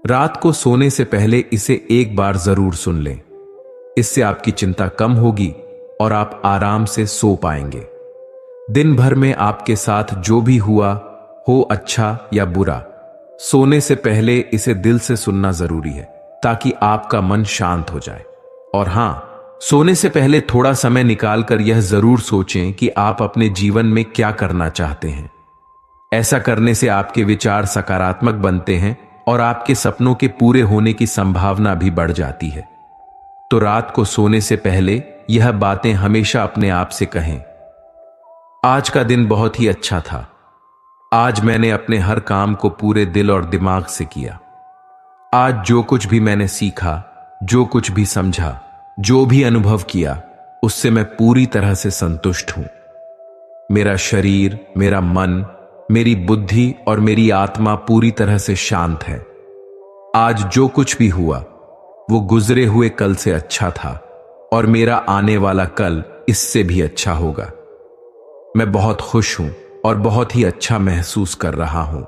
रात को सोने से पहले इसे एक बार जरूर सुन लें। इससे आपकी चिंता कम होगी और आप आराम से सो पाएंगे। दिन भर में आपके साथ जो भी हुआ हो, अच्छा या बुरा, सोने से पहले इसे दिल से सुनना जरूरी है ताकि आपका मन शांत हो जाए। और हां, सोने से पहले थोड़ा समय निकालकर यह जरूर सोचें कि आप अपने जीवन में क्या करना चाहते हैं। ऐसा करने से आपके विचार सकारात्मक बनते हैं और आपके सपनों के पूरे होने की संभावना भी बढ़ जाती है। तो रात को सोने से पहले यह बातें हमेशा अपने आप से कहें। आज का दिन बहुत ही अच्छा था। आज मैंने अपने हर काम को पूरे दिल और दिमाग से किया। आज जो कुछ भी मैंने सीखा, जो कुछ भी समझा, जो भी अनुभव किया, उससे मैं पूरी तरह से संतुष्ट हूं। मेरा शरीर, मेरा मन, मेरी बुद्धि और मेरी आत्मा पूरी तरह से शांत है। आज जो कुछ भी हुआ वो गुजरे हुए कल से अच्छा था और मेरा आने वाला कल इससे भी अच्छा होगा। मैं बहुत खुश हूं और बहुत ही अच्छा महसूस कर रहा हूं।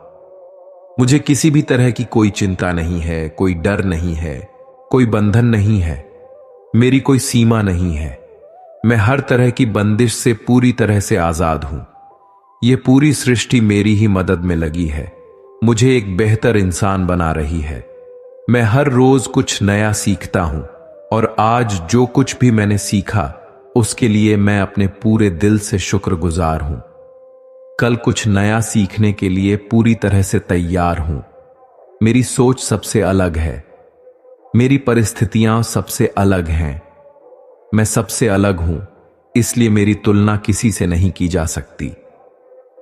मुझे किसी भी तरह की कोई चिंता नहीं है, कोई डर नहीं है, कोई बंधन नहीं है, मेरी कोई सीमा नहीं है। मैं हर तरह की बंदिश से पूरी तरह से आजाद हूं। यह पूरी सृष्टि मेरी ही मदद में लगी है, मुझे एक बेहतर इंसान बना रही है। मैं हर रोज कुछ नया सीखता हूं और आज जो कुछ भी मैंने सीखा उसके लिए मैं अपने पूरे दिल से शुक्रगुजार हूं। कल कुछ नया सीखने के लिए पूरी तरह से तैयार हूं। मेरी सोच सबसे अलग है, मेरी परिस्थितियां सबसे अलग हैं। मैं सबसे अलग हूं, इसलिए मेरी तुलना किसी से नहीं की जा सकती।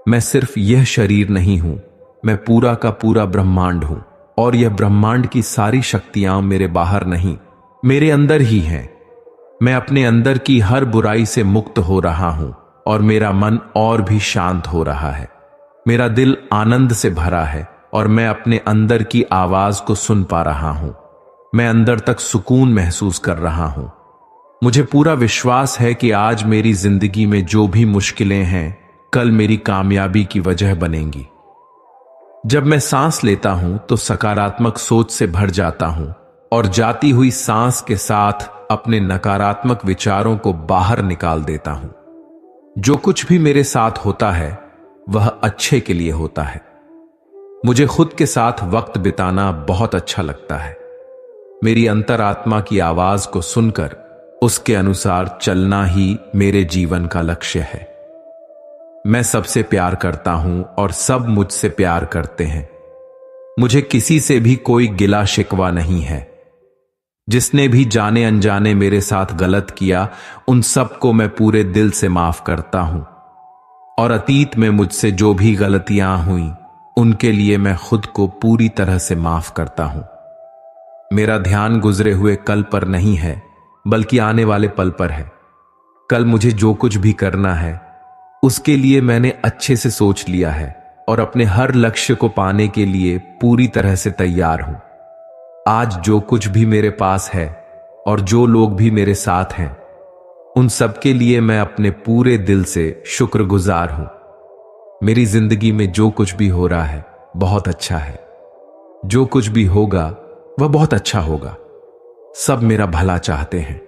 मैं सिर्फ यह शरीर नहीं हूं, मैं पूरा का पूरा ब्रह्मांड हूं और यह ब्रह्मांड की सारी शक्तियां मेरे बाहर नहीं, मेरे अंदर ही हैं। मैं अपने अंदर की हर बुराई से मुक्त हो रहा हूं और मेरा मन और भी शांत हो रहा है। मेरा दिल आनंद से भरा है और मैं अपने अंदर की आवाज को सुन पा रहा हूं। मैं अंदर तक सुकून महसूस कर रहा हूं। मुझे पूरा विश्वास है कि आज मेरी जिंदगी में जो भी मुश्किलें हैं, कल मेरी कामयाबी की वजह बनेंगी। जब मैं सांस लेता हूं तो सकारात्मक सोच से भर जाता हूं और जाती हुई सांस के साथ अपने नकारात्मक विचारों को बाहर निकाल देता हूं। जो कुछ भी मेरे साथ होता है वह अच्छे के लिए होता है। मुझे खुद के साथ वक्त बिताना बहुत अच्छा लगता है। मेरी अंतरात्मा की आवाज को सुनकर उसके अनुसार चलना ही मेरे जीवन का लक्ष्य है। मैं सबसे प्यार करता हूं और सब मुझसे प्यार करते हैं। मुझे किसी से भी कोई गिला शिकवा नहीं है। जिसने भी जाने अनजाने मेरे साथ गलत किया, उन सबको मैं पूरे दिल से माफ करता हूं। और अतीत में मुझसे जो भी गलतियां हुई, उनके लिए मैं खुद को पूरी तरह से माफ करता हूं। मेरा ध्यान गुजरे हुए कल पर नहीं है, बल्कि आने वाले पल पर है। कल मुझे जो कुछ भी करना है उसके लिए मैंने अच्छे से सोच लिया है और अपने हर लक्ष्य को पाने के लिए पूरी तरह से तैयार हूं। आज जो कुछ भी मेरे पास है और जो लोग भी मेरे साथ हैं, उन सब के लिए मैं अपने पूरे दिल से शुक्रगुजार हूं। मेरी जिंदगी में जो कुछ भी हो रहा है बहुत अच्छा है। जो कुछ भी होगा वह बहुत अच्छा होगा। सब मेरा भला चाहते हैं।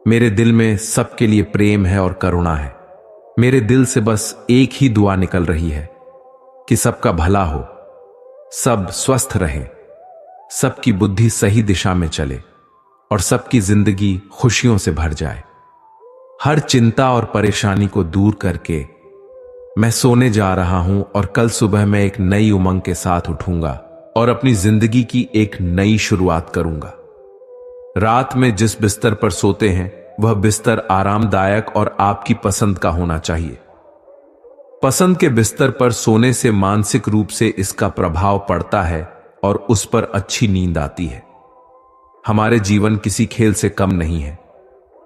मेरे दिल में सबके लिए प्रेम है और करुणा है। मेरे दिल से बस एक ही दुआ निकल रही है कि सबका भला हो, सब स्वस्थ रहे, सबकी बुद्धि सही दिशा में चले और सबकी जिंदगी खुशियों से भर जाए। हर चिंता और परेशानी को दूर करके मैं सोने जा रहा हूं और कल सुबह मैं एक नई उमंग के साथ उठूंगा और अपनी जिंदगी की एक नई शुरुआत करूंगा। रात में जिस बिस्तर पर सोते हैं वह बिस्तर आरामदायक और आपकी पसंद का होना चाहिए। पसंद के बिस्तर पर सोने से मानसिक रूप से इसका प्रभाव पड़ता है और उस पर अच्छी नींद आती है। हमारे जीवन किसी खेल से कम नहीं है।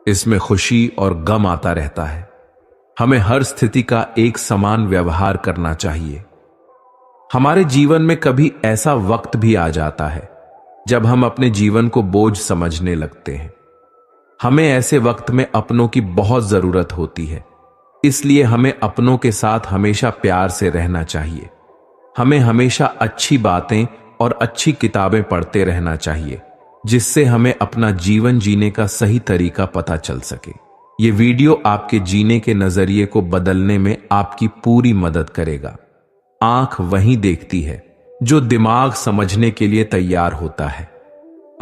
इसमें खुशी और गम आता रहता है। हमें हर स्थिति का एक समान व्यवहार करना चाहिए। हमारे जीवन में कभी ऐसा वक्त भी आ जाता है जब हम अपने जीवन को बोझ समझने लगते हैं। हमें ऐसे वक्त में अपनों की बहुत जरूरत होती है, इसलिए हमें अपनों के साथ हमेशा प्यार से रहना चाहिए। हमें हमेशा अच्छी बातें और अच्छी किताबें पढ़ते रहना चाहिए, जिससे हमें अपना जीवन जीने का सही तरीका पता चल सके। ये वीडियो आपके जीने के नजरिए को बदलने में आपकी पूरी मदद करेगा। आंख वही देखती है जो दिमाग समझने के लिए तैयार होता है।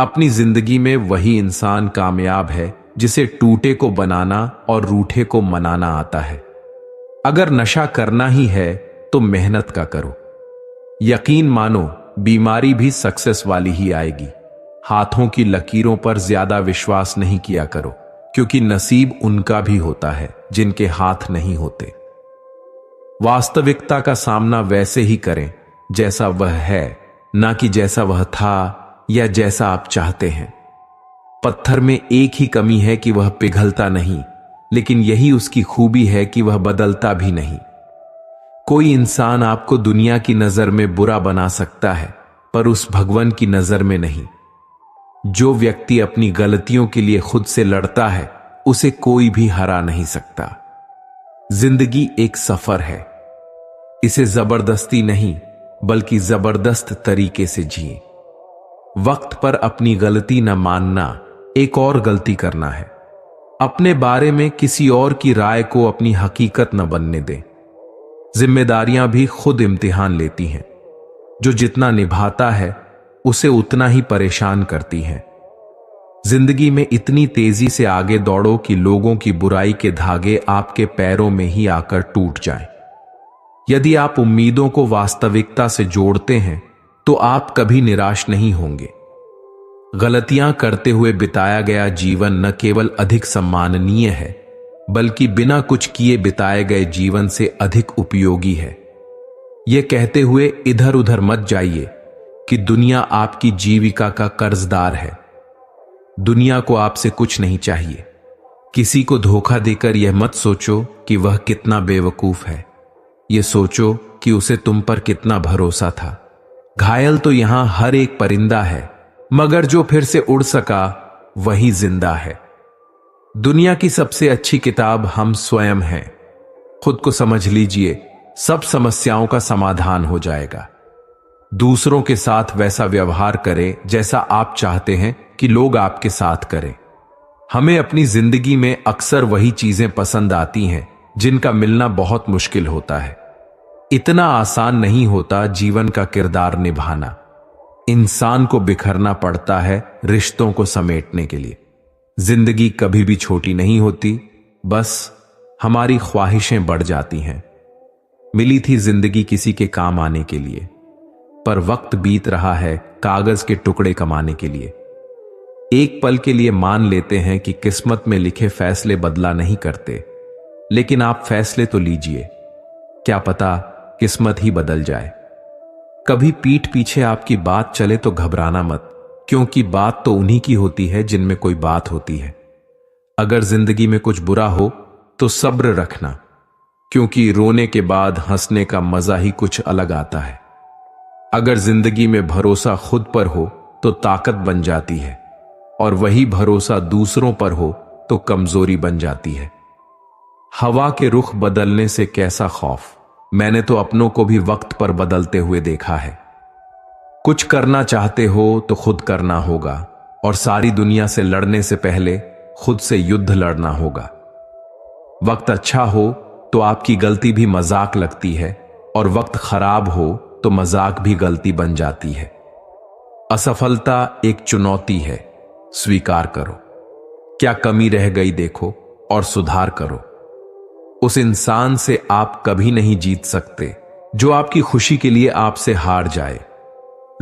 अपनी जिंदगी में वही इंसान कामयाब है जिसे टूटे को बनाना और रूठे को मनाना आता है। अगर नशा करना ही है तो मेहनत का करो। यकीन मानो, बीमारी भी सक्सेस वाली ही आएगी। हाथों की लकीरों पर ज्यादा विश्वास नहीं किया करो, क्योंकि नसीब उनका भी होता है जिनके हाथ नहीं होते। वास्तविकता का सामना वैसे ही करें जैसा वह है, ना कि जैसा वह था या जैसा आप चाहते हैं। पत्थर में एक ही कमी है कि वह पिघलता नहीं, लेकिन यही उसकी खूबी है कि वह बदलता भी नहीं। कोई इंसान आपको दुनिया की नजर में बुरा बना सकता है, पर उस भगवान की नजर में नहीं। जो व्यक्ति अपनी गलतियों के लिए खुद से लड़ता है, उसे कोई भी हरा नहीं सकता। जिंदगी एक सफर है, इसे जबरदस्ती नहीं बल्कि जबरदस्त तरीके से जिए। वक्त पर अपनी गलती न मानना एक और गलती करना है। अपने बारे में किसी और की राय को अपनी हकीकत न बनने दें। जिम्मेदारियां भी खुद इम्तिहान लेती हैं। जो जितना निभाता है उसे उतना ही परेशान करती हैं। जिंदगी में इतनी तेजी से आगे दौड़ो कि लोगों की बुराई के धागे आपके पैरों में ही आकर टूट जाएं। यदि आप उम्मीदों को वास्तविकता से जोड़ते हैं तो आप कभी निराश नहीं होंगे। गलतियां करते हुए बिताया गया जीवन न केवल अधिक सम्माननीय है, बल्कि बिना कुछ किए बिताए गए जीवन से अधिक उपयोगी है। यह कहते हुए इधर उधर मत जाइए कि दुनिया आपकी जीविका का कर्जदार है। दुनिया को आपसे कुछ नहीं चाहिए। किसी को धोखा देकर यह मत सोचो कि वह कितना बेवकूफ है। यह सोचो कि उसे तुम पर कितना भरोसा था। घायल तो यहां हर एक परिंदा है, मगर जो फिर से उड़ सका वही जिंदा है। दुनिया की सबसे अच्छी किताब हम स्वयं हैं। खुद को समझ लीजिए, सब समस्याओं का समाधान हो जाएगा। दूसरों के साथ वैसा व्यवहार करें जैसा आप चाहते हैं कि लोग आपके साथ करें। हमें अपनी जिंदगी में अक्सर वही चीजें पसंद आती हैं जिनका मिलना बहुत मुश्किल होता है। इतना आसान नहीं होता जीवन का किरदार निभाना। इंसान को बिखरना पड़ता है रिश्तों को समेटने के लिए। जिंदगी कभी भी छोटी नहीं होती, बस हमारी ख्वाहिशें बढ़ जाती हैं। मिली थी जिंदगी किसी के काम आने के लिए, पर वक्त बीत रहा है कागज के टुकड़े कमाने के लिए। एक पल के लिए मान लेते हैं कि किस्मत में लिखे फैसले बदला नहीं करते, लेकिन आप फैसले तो लीजिए, क्या पता किस्मत ही बदल जाए। कभी पीठ पीछे आपकी बात चले तो घबराना मत, क्योंकि बात तो उन्हीं की होती है जिनमें कोई बात होती है। अगर जिंदगी में कुछ बुरा हो तो सब्र रखना, क्योंकि रोने के बाद हंसने का मजा ही कुछ अलग आता है। अगर जिंदगी में भरोसा खुद पर हो तो ताकत बन जाती है, और वही भरोसा दूसरों पर हो तो कमजोरी बन जाती है। हवा के रुख बदलने से कैसा खौफ, मैंने तो अपनों को भी वक्त पर बदलते हुए देखा है। कुछ करना चाहते हो तो खुद करना होगा, और सारी दुनिया से लड़ने से पहले खुद से युद्ध लड़ना होगा। वक्त अच्छा हो तो आपकी गलती भी मजाक लगती है, और वक्त खराब हो तो मजाक भी गलती बन जाती है। असफलता एक चुनौती है, स्वीकार करो। क्या कमी रह गई देखो और सुधार करो। उस इंसान से आप कभी नहीं जीत सकते जो आपकी खुशी के लिए आपसे हार जाए।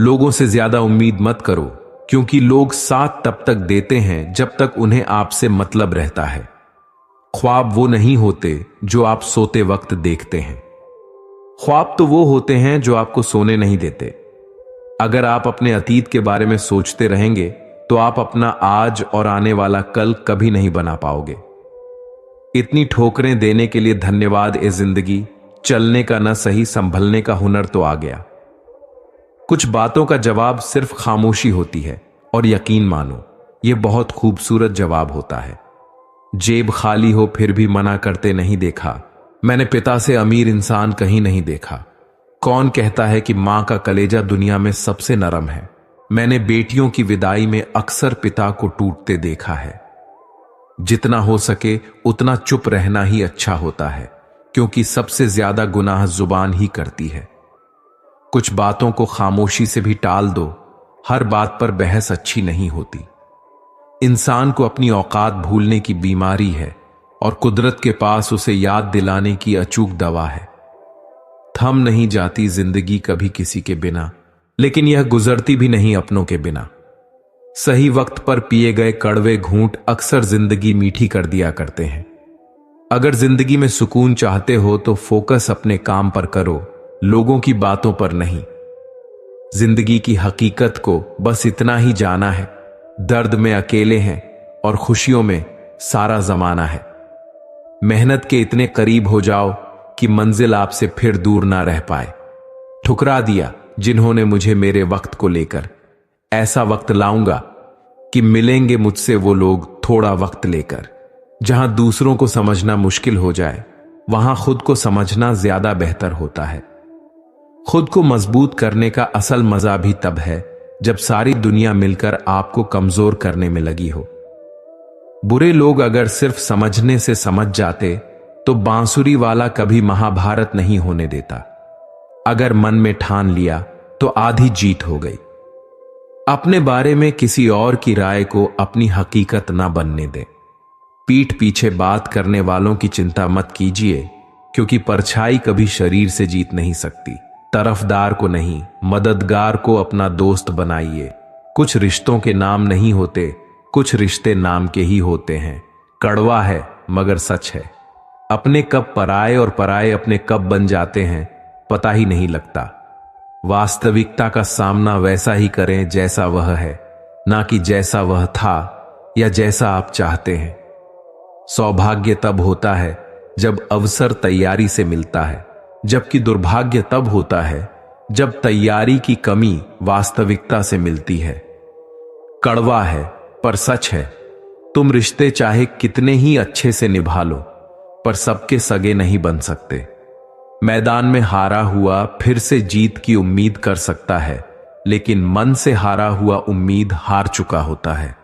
लोगों से ज्यादा उम्मीद मत करो, क्योंकि लोग साथ तब तक देते हैं जब तक उन्हें आपसे मतलब रहता है। ख्वाब वो नहीं होते जो आप सोते वक्त देखते हैं। ख्वाब तो वो होते हैं जो आपको सोने नहीं देते। अगर आप अपने अतीत के बारे में सोचते रहेंगे तो आप अपना आज और आने वाला कल कभी नहीं बना पाओगे। इतनी ठोकरें देने के लिए धन्यवाद ए जिंदगी, चलने का न सही संभलने का हुनर तो आ गया। कुछ बातों का जवाब सिर्फ खामोशी होती है, और यकीन मानो यह बहुत खूबसूरत जवाब होता है। जेब खाली हो फिर भी मना करते नहीं देखा। मैंने पिता से अमीर इंसान कहीं नहीं देखा। कौन कहता है कि मां का कलेजा दुनिया में सबसे नरम है। मैंने बेटियों की विदाई में अक्सर पिता को टूटते देखा है। जितना हो सके उतना चुप रहना ही अच्छा होता है, क्योंकि सबसे ज्यादा गुनाह जुबान ही करती है। कुछ बातों को खामोशी से भी टाल दो, हर बात पर बहस अच्छी नहीं होती। इंसान को अपनी औकात भूलने की बीमारी है और कुदरत के पास उसे याद दिलाने की अचूक दवा है। थम नहीं जाती जिंदगी कभी किसी के बिना, लेकिन यह गुजरती भी नहीं अपनों के बिना। सही वक्त पर पिए गए कड़वे घूंट अक्सर जिंदगी मीठी कर दिया करते हैं। अगर जिंदगी में सुकून चाहते हो तो फोकस अपने काम पर करो, लोगों की बातों पर नहीं। जिंदगी की हकीकत को बस इतना ही जाना है, दर्द में अकेले हैं और खुशियों में सारा जमाना है। मेहनत के इतने करीब हो जाओ कि मंजिल आपसे फिर दूर ना रह पाए। ठुकरा दिया जिन्होंने मुझे मेरे वक्त को लेकर, ऐसा वक्त लाऊंगा कि मिलेंगे मुझसे वो लोग थोड़ा वक्त लेकर। जहां दूसरों को समझना मुश्किल हो जाए, वहां खुद को समझना ज्यादा बेहतर होता है। खुद को मजबूत करने का असल मजा भी तब है जब सारी दुनिया मिलकर आपको कमजोर करने में लगी हो। बुरे लोग अगर सिर्फ समझने से समझ जाते तो बांसुरी वाला कभी महाभारत नहीं होने देता। अगर मन में ठान लिया तो आधी जीत हो गई। अपने बारे में किसी और की राय को अपनी हकीकत ना बनने दें। पीठ पीछे बात करने वालों की चिंता मत कीजिए, क्योंकि परछाई कभी शरीर से जीत नहीं सकती। तरफदार को नहीं, मददगार को अपना दोस्त बनाइए। कुछ रिश्तों के नाम नहीं होते, कुछ रिश्ते नाम के ही होते हैं। कड़वा है मगर सच है। अपने कब पराए और पराए अपने कब बन जाते हैं पता ही नहीं लगता। वास्तविकता का सामना वैसा ही करें जैसा वह है, ना कि जैसा वह था या जैसा आप चाहते हैं। सौभाग्य तब होता है जब अवसर तैयारी से मिलता है, जबकि दुर्भाग्य तब होता है जब तैयारी की कमी वास्तविकता से मिलती है। कड़वा है पर सच है, तुम रिश्ते चाहे कितने ही अच्छे से निभा लो, पर सबके सगे नहीं बन सकते। मैदान में हारा हुआ फिर से जीत की उम्मीद कर सकता है, लेकिन मन से हारा हुआ उम्मीद हार चुका होता है।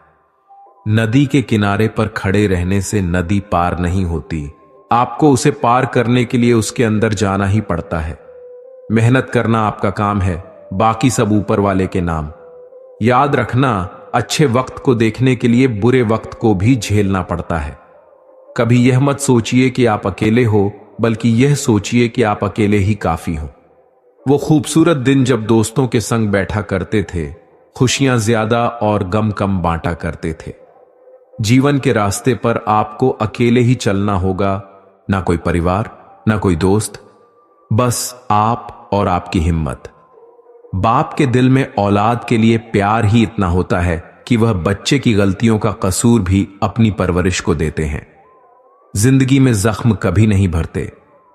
नदी के किनारे पर खड़े रहने से नदी पार नहीं होती, आपको उसे पार करने के लिए उसके अंदर जाना ही पड़ता है। मेहनत करना आपका काम है, बाकी सब ऊपर वाले के नाम। याद रखना, अच्छे वक्त को देखने के लिए बुरे वक्त को भी झेलना पड़ता है। कभी यह मत सोचिए कि आप अकेले हो, बल्कि यह सोचिए कि आप अकेले ही काफी हो। वो खूबसूरत दिन जब दोस्तों के संग बैठा करते थे, खुशियां ज्यादा और गम कम बांटा करते थे। जीवन के रास्ते पर आपको अकेले ही चलना होगा, ना कोई परिवार, ना कोई दोस्त, बस आप और आपकी हिम्मत। बाप के दिल में औलाद के लिए प्यार ही इतना होता है कि वह बच्चे की गलतियों का कसूर भी अपनी परवरिश को देते हैं। जिंदगी में जख्म कभी नहीं भरते,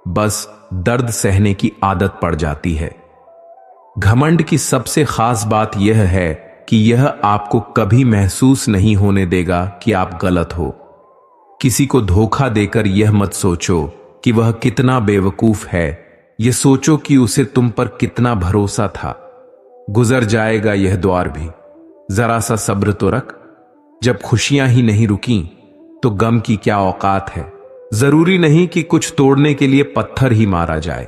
बस दर्द सहने की आदत पड़ जाती है। घमंड की सबसे खास बात यह है कि यह आपको कभी महसूस नहीं होने देगा कि आप गलत हो। किसी को धोखा देकर यह मत सोचो कि वह कितना बेवकूफ है, यह सोचो कि उसे तुम पर कितना भरोसा था। गुजर जाएगा यह दौर भी, जरा सा सब्र तो रख। जब खुशियां ही नहीं रुकी तो गम की क्या औकात है। जरूरी नहीं कि कुछ तोड़ने के लिए पत्थर ही मारा जाए।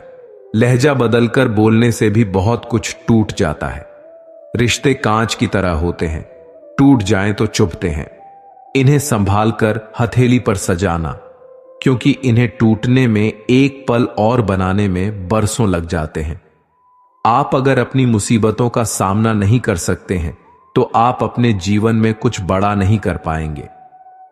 लहजा बदलकर बोलने से भी बहुत कुछ टूट जाता है। रिश्ते कांच की तरह होते हैं, टूट जाएं तो चुभते हैं। इन्हें संभाल कर हथेली पर सजाना, क्योंकि इन्हें टूटने में एक पल और बनाने में बरसों लग जाते हैं। आप अगर अपनी मुसीबतों का सामना नहीं कर सकते हैं तो आप अपने जीवन में कुछ बड़ा नहीं कर पाएंगे।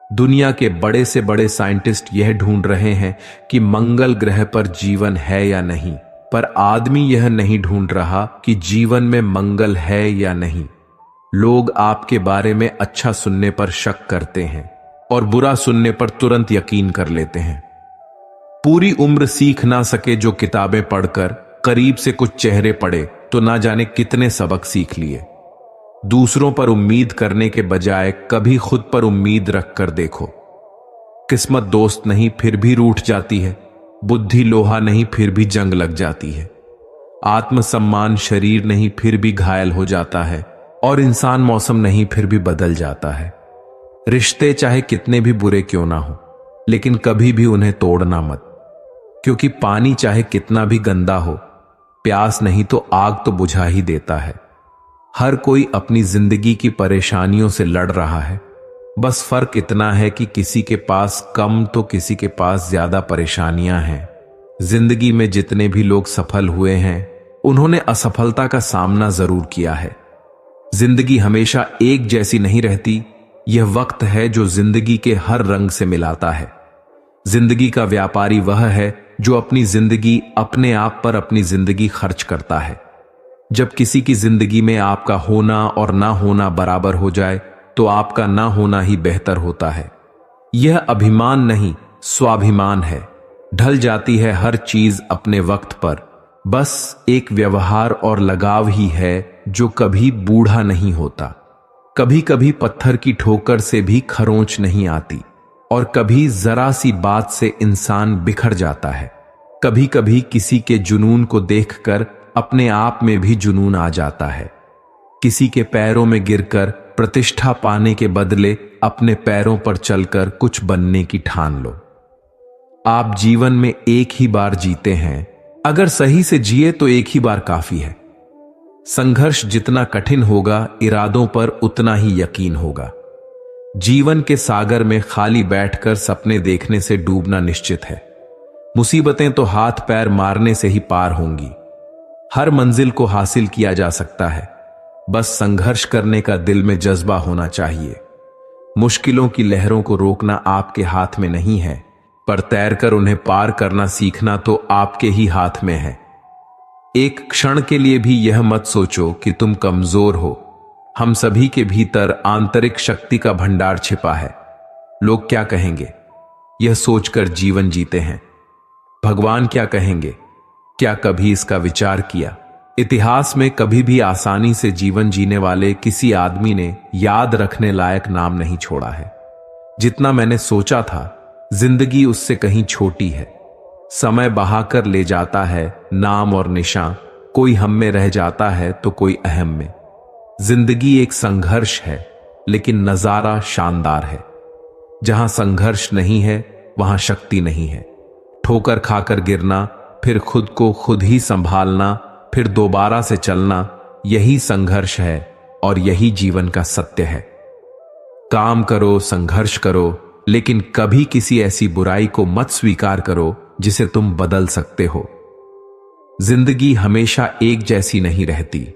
दुनिया के बड़े से बड़े साइंटिस्ट यह ढूंढ रहे हैं कि मंगल ग्रह पर जीवन है या नहीं, पर आदमी यह नहीं ढूंढ रहा कि जीवन में मंगल है या नहीं। लोग आपके बारे में अच्छा सुनने पर शक करते हैं और बुरा सुनने पर तुरंत यकीन कर लेते हैं। पूरी उम्र सीख ना सके जो किताबें पढ़कर, करीब से कुछ चेहरे पढ़े तो ना जाने कितने सबक सीख लिए। दूसरों पर उम्मीद करने के बजाय कभी खुद पर उम्मीद रखकर देखो। किस्मत दोस्त नहीं फिर भी रूठ जाती है, बुद्धि लोहा नहीं फिर भी जंग लग जाती है। आत्मसम्मान शरीर नहीं फिर भी घायल हो जाता है, और इंसान मौसम नहीं फिर भी बदल जाता है। रिश्ते चाहे कितने भी बुरे क्यों ना हो, लेकिन कभी भी उन्हें तोड़ना मत, क्योंकि पानी चाहे कितना भी गंदा हो, प्यास नहीं तो आग तो बुझा ही देता है। हर कोई अपनी जिंदगी की परेशानियों से लड़ रहा है, बस फर्क इतना है कि किसी के पास कम तो किसी के पास ज्यादा परेशानियां हैं। जिंदगी में जितने भी लोग सफल हुए हैं, उन्होंने असफलता का सामना जरूर किया है। जिंदगी हमेशा एक जैसी नहीं रहती। यह वक्त है जो जिंदगी के हर रंग से मिलाता है। जिंदगी का व्यापारी वह है जो अपनी जिंदगी अपने आप पर अपनी जिंदगी खर्च करता है। जब किसी की जिंदगी में आपका होना और ना होना बराबर हो जाए, तो आपका ना होना ही बेहतर होता है। यह अभिमान नहीं, स्वाभिमान है। ढल जाती है हर चीज अपने वक्त पर, बस एक व्यवहार और लगाव ही है जो कभी बूढ़ा नहीं होता। कभी कभी पत्थर की ठोकर से भी खरोंच नहीं आती, और कभी जरा सी बात से इंसान बिखर जाता है। कभी कभी किसी के जुनून को देखकर अपने आप में भी जुनून आ जाता है। किसी के पैरों में गिरकर प्रतिष्ठा पाने के बदले अपने पैरों पर चलकर कुछ बनने की ठान लो। आप जीवन में एक ही बार जीते हैं, अगर सही से जिए तो एक ही बार काफी है। संघर्ष जितना कठिन होगा, इरादों पर उतना ही यकीन होगा। जीवन के सागर में खाली बैठकर सपने देखने से डूबना निश्चित है। मुसीबतें तो हाथ पैर मारने से ही पार होंगी। हर मंजिल को हासिल किया जा सकता है, बस संघर्ष करने का दिल में जज्बा होना चाहिए। मुश्किलों की लहरों को रोकना आपके हाथ में नहीं है, पर तैरकर उन्हें पार करना सीखना तो आपके ही हाथ में है। एक क्षण के लिए भी यह मत सोचो कि तुम कमजोर हो। हम सभी के भीतर आंतरिक शक्ति का भंडार छिपा है। लोग क्या कहेंगे, यह सोचकर जीवन जीते हैं। भगवान क्या कहेंगे, क्या कभी इसका विचार किया? इतिहास में कभी भी आसानी से जीवन जीने वाले किसी आदमी ने याद रखने लायक नाम नहीं छोड़ा है। जितना मैंने सोचा था, जिंदगी उससे कहीं छोटी है। समय बहाकर ले जाता है नाम और निशान, कोई हम में रह जाता है तो कोई अहम में। जिंदगी एक संघर्ष है, लेकिन नजारा शानदार है। जहां संघर्ष नहीं है, वहां शक्ति नहीं है। ठोकर खाकर गिरना, फिर खुद को खुद ही संभालना, फिर दोबारा से चलना, यही संघर्ष है और यही जीवन का सत्य है। काम करो, संघर्ष करो, लेकिन कभी किसी ऐसी बुराई को मत स्वीकार करो जिसे तुम बदल सकते हो। जिंदगी हमेशा एक जैसी नहीं रहती।